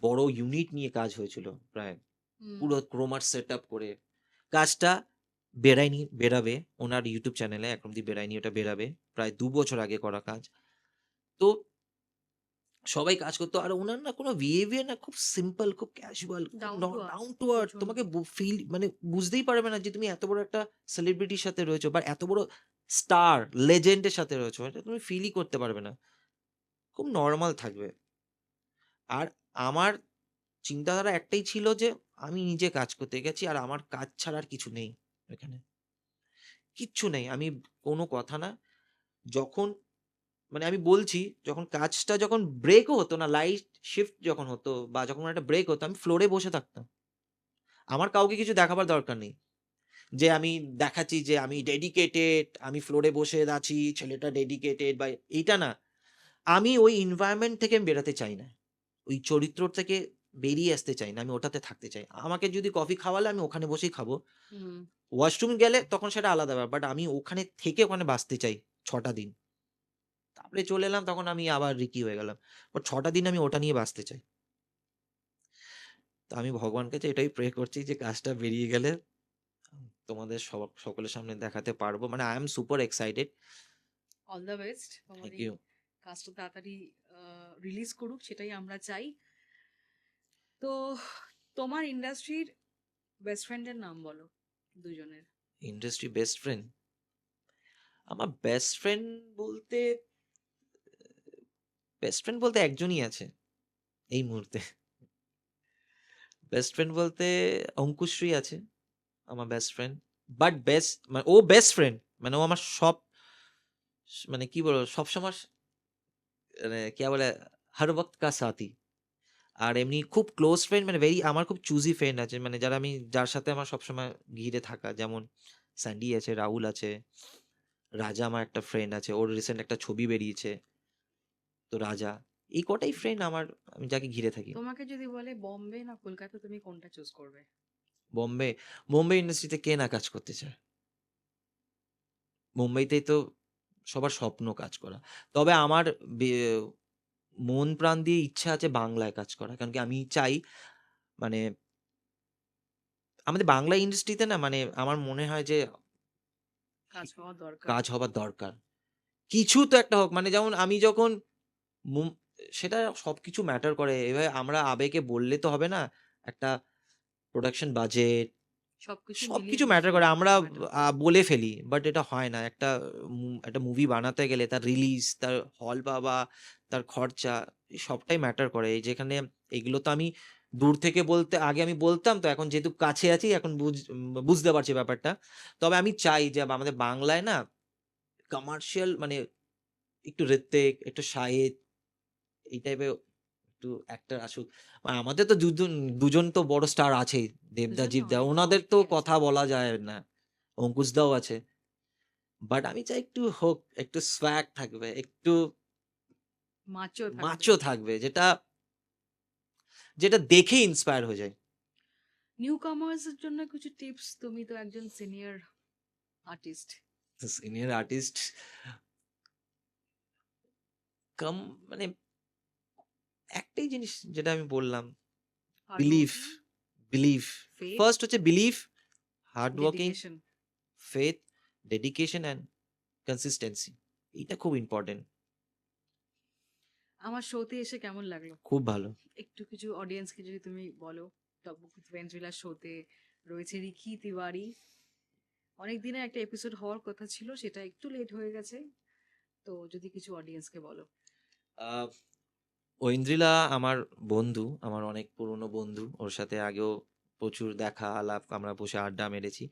বড় ইউনিট নিয়ে কাজ হয়েছিল প্রায়, হুম, পুরো ক্রোমার সেট আপ করে। কাজটা বেরাবে ওনার ইউটিউব চ্যানেলে, এখন অব্দি বেরায়নি, ওটা বেরাবে। প্রায় 2 বছর আগে করা কাজ। তো সবাই কাজ করতো, আর ওনার না কোনো বিহেভিয়ার না, খুব সিম্পল, খুব ক্যাজুয়াল, খুব down to earth down to earth. প্রচন্ড। তোমাকে ফিল মানে বুঝতেই পারবে না যে তুমি এত বড় একটা সেলিব্রিটির সাথে রয়েছো বা এত বড় স্টার লেজেন্ডের সাথে রয়েছো, এটা তুমি ফিলই করতে পারবে না। খুব নর্মাল থাকবে। আর আমার চিন্তাধারা একটাই ছিল যে আমি নিজে কাজ করতে গেছি, আর আমার কাজ ছাড়া আর কিছু নেই এখানে, কিচ্ছু নেই। আমি কোনো কথা না, যখন মানে আমি বলছি, যখন কাজটা যখন ব্রেকও হতো না, লাইট শিফট যখন হতো বা যখন একটা ব্রেক হতো, আমি ফ্লোরে বসে থাকতাম। আমার কাউকে কিছু দেখাবার দরকার নেই যে আমি দেখাচ্ছি যে আমি ডেডিকেটেড, আমি ফ্লোরে বসে আছি, ছেলেটা ডেডিকেটেড বা এইটা না। আমি ওই এনভায়রনমেন্ট থেকে বেরোতে চাই না, ওই চরিত্র থেকে বেরিয়ে আসতে চাই না, আমি ওটাতে থাকতে চাই। আমাকে যদি কফি খাওয়ালে আমি ওখানে বসেই খাবো, হুম, ওয়াশরুম গেলে তখন সেটা আলাদা ব্যাপার, বাট আমি ওখানে থেকে ওখানে বাঁচতে চাই 6টা দিন। তারপরে চলে এলাম, তখন আমি আবার রিকি হয়ে গেলাম। বাট 6টা দিন আমি ওটা নিয়ে বাঁচতে চাই। তো আমি ভগবানকে কাছে এটাই প্রে করছি যে কাজটা বেরিয়ে গেলে তোমাদের সকলের সামনে দেখাতে পারবো। মানে I am super excited. All the best. তোমার থ্যাংক এই ইউ। কাজটা তাড়াতাড়ি রিলিজ করুক, সেটাই আমরা চাই। তো তোমার ইন্ডাস্ট্রির বেস্ট ফ্রেন্ডের নাম বলো, দুজনের। ইন্ডাস্ট্রি বেস্ট ফ্রেন্ড, আমার বেস্ট ফ্রেন্ড বলতে একজনই আছে এই মুহূর্তে। বেস্ট ফ্রেন্ড বলতে অঙ্কুশ্রী আছে আমার বেস্ট ফ্রেন্ড। বাট বেস্ট মানে ও বেস্ট ফ্রেন্ড, মানে ও আমার সব, মানে কি বলবো, সবসময় মানে কি বলে, হর বক্ত কা সাথী। আর এমনি খুব ক্লোজ ফ্রেন্ড মানে আমার খুব চুজি ফ্রেন্ড আছে, মানে যার সাথে আমার সবসময় ঘিরে থাকা, যেমন স্যান্ডি আছে, রাহুল আছে, রাজা আমার একটা ফ্রেন্ড আছে, ওর রিসেন্ট একটা ছবি বেরিয়েছে, তো রাজা। এই কটাই ফ্রেন্ড আমার, আমি যাকে ঘিরে থাকি। তোমাকে যদি বলে বম্বে না কলকাতা, তুমি কোনটা চুজ করবে? বোম্বে, বোম্বে ইন্ডাস্ট্রিতে কে না কাজ করতে চায়? মুম্বাইতেই তো সবার স্বপ্ন কাজ করা। তবে আমার মন প্রাণ দিয়ে ইচ্ছা আছে বাংলায় কাজ করা, কারণ কি আমি চাই মানে আমাদের বাংলা ইন্ডাস্ট্রিতে না মানে আমার মনে হয় যে কাজ হওয়া দরকার। কাজ হবার দরকার, কিছু তো একটা হোক, মানে যেমন আমি যখন সেটা সবকিছু ম্যাটার করে, এবার আমরা আবেগে বললে তো হবে না, একটা প্রোডাকশন বাজেট সবকিছু মিলিয়ে সবকিছু ম্যাটার মিশিয়ে করে, আমরা matter করে। বলে ফেলি, বাট এটা হয় না। একটা মুভি বানাতে গেলে তার রিলিজ, তার হল পাওয়া, তার খরচা, এই সবটাই ম্যাটার করে। এই যেখানে এগুলো তো আমি দূর থেকে বলতে, আগে আমি বলতাম, তো এখন যেহেতু কাছে আছি এখন বুঝতে পারছি ব্যাপারটা। তবে আমি চাই যে আমাদের বাংলায় না কমার্শিয়াল মানে একটু ঋত্বিক, একটু শাহিদ, এই টাইপের একটু অ্যাক্টর আসুক। আমাদের তো দুজন দুজন তো বড় স্টার আছেই, দেবদা, দুজন না, জীবদা, অনেক ওনাদের তো অনেকেই আছে। কথা বলা যায় না, অঙ্কুশদাও আছে। বাট আমি চাই একটু হোক, একটু স্ব্যাগ থাকবে, একটু মাচো থাকবে। মাচো থাকবে, যেটা যেটা দেখে ইন্সপায়ার হয়ে যায়। নিউ কামার্স এর জন্য কিছু টিপস, তুমি তো একজন সিনিয়র আর্টিস্ট। সিনিয়র আর্টিস্ট কম মানে একটাই জিনিস যেটা আমি বললাম, বিলিভ, বিলিভ। ফেথ, ফার্স্ট হচ্ছে believe, hard working, dedication. Faith, dedication and consistency. এইটা খুব ইম্পর্টেন্ট। আমার শোতে এসে কেমন লাগলো? খুব ভালো। একটু কিছু অডিয়েন্সকে যদি তুমি বলো, টকবুক উইথ ওয়েন্দ্রিলার শোতে রয়েছে রিকি তিওয়ারি। অনেক দিনের একটা এপিসোড হওয়ার কথা ছিল, সেটা একটু লেট হয়ে গেছে। তো যদি কিছু অডিয়েন্সকে বলো। ঐন্দ্রিলা আমার বন্ধু, আমার অনেক পুরনো বন্ধু। ওর সাথে আগেও প্রচুর দেখা আলাপ, আমরা বসে আড্ডা মেরেছি।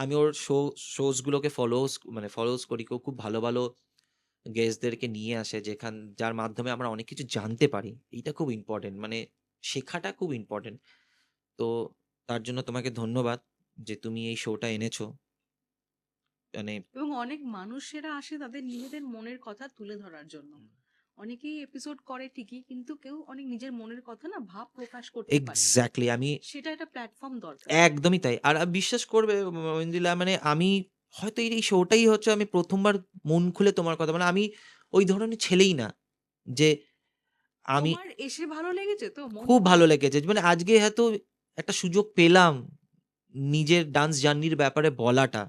আমি ওর শোজ গুলোকে ফলোস করি। কেউ খুব ভালো ভালো গেস্টদেরকে নিয়ে আসে, যার মাধ্যমে আমরা অনেক কিছু জানতে পারি। এইটা খুব ইম্পর্টেন্ট, মানে শেখাটা খুব ইম্পর্টেন্ট। তো তার জন্য তোমাকে ধন্যবাদ যে তুমি এই শোটা এনেছো। মানে এবং অনেক মানুষেরা আসে তাদের নিজেদের মনের কথা তুলে ধরার জন্য। অনেকেই এপিসোড করে ঠিকই, কিন্তু কেউ অনেক নিজের মনের কথা না ভাব প্রকাশ করতে পারে। এক্স্যাক্টলি, আমি সেটা একটা প্ল্যাটফর্ম দরকার। একদমই তাই। আর বিশ্বাস করবে ঐন্দ্রিলা, মানে আমি হয়তো এই শোটাই হচ্ছে আমি প্রথমবার মন খুলে তোমার কথা, মানে আমি ওই ধরনের ছেলেই না যে আমি তোমার এসে ভালো লেগেছে তো মন খুব খুলে? ভালো লেগেছে, মানে আজকে হয়তো একটা সুযোগ পেলাম নিজের ডান্স জার্নির ব্যাপারে বলাটা।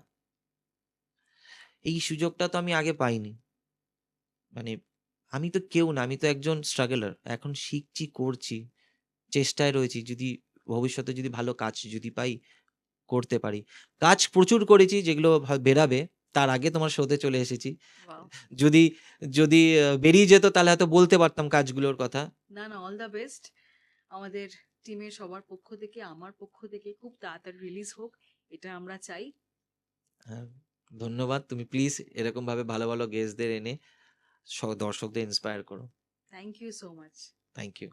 এই সুযোগটা তো আমি আগে পাইনি। মানে আমি তো কেউ না, আমি তো একজন স্ট্রাগলার। এখন শিখছি, করছি, চেষ্টায় রয়েছি। যদি ভবিষ্যতে যদি ভালো কাজ যদি পাই, করতে পারি। কাজ প্রচুর করেছি, যেগুলো বেরাবে তার আগে তোমার শোতে চলে এসেছি। Wow. যদি যদি বেরিয়ে যেত তাহলে হয়তো বলতে পারতাম কাজগুলোর কথা। না না, অল দ্য বেস্ট। আমাদের টিমের সবার পক্ষ থেকে, আমার পক্ষ থেকে খুব তাড়াতাড়ি রিলিজ হোক, এটা আমরা চাই। হ্যাঁ, ধন্যবাদ। তুমি প্লিজ এরকম ভাবে ভালো ভালো গেস্টদের এনে দর্শকদের ইন্সপায়ার করো। Thank you so much. Thank you.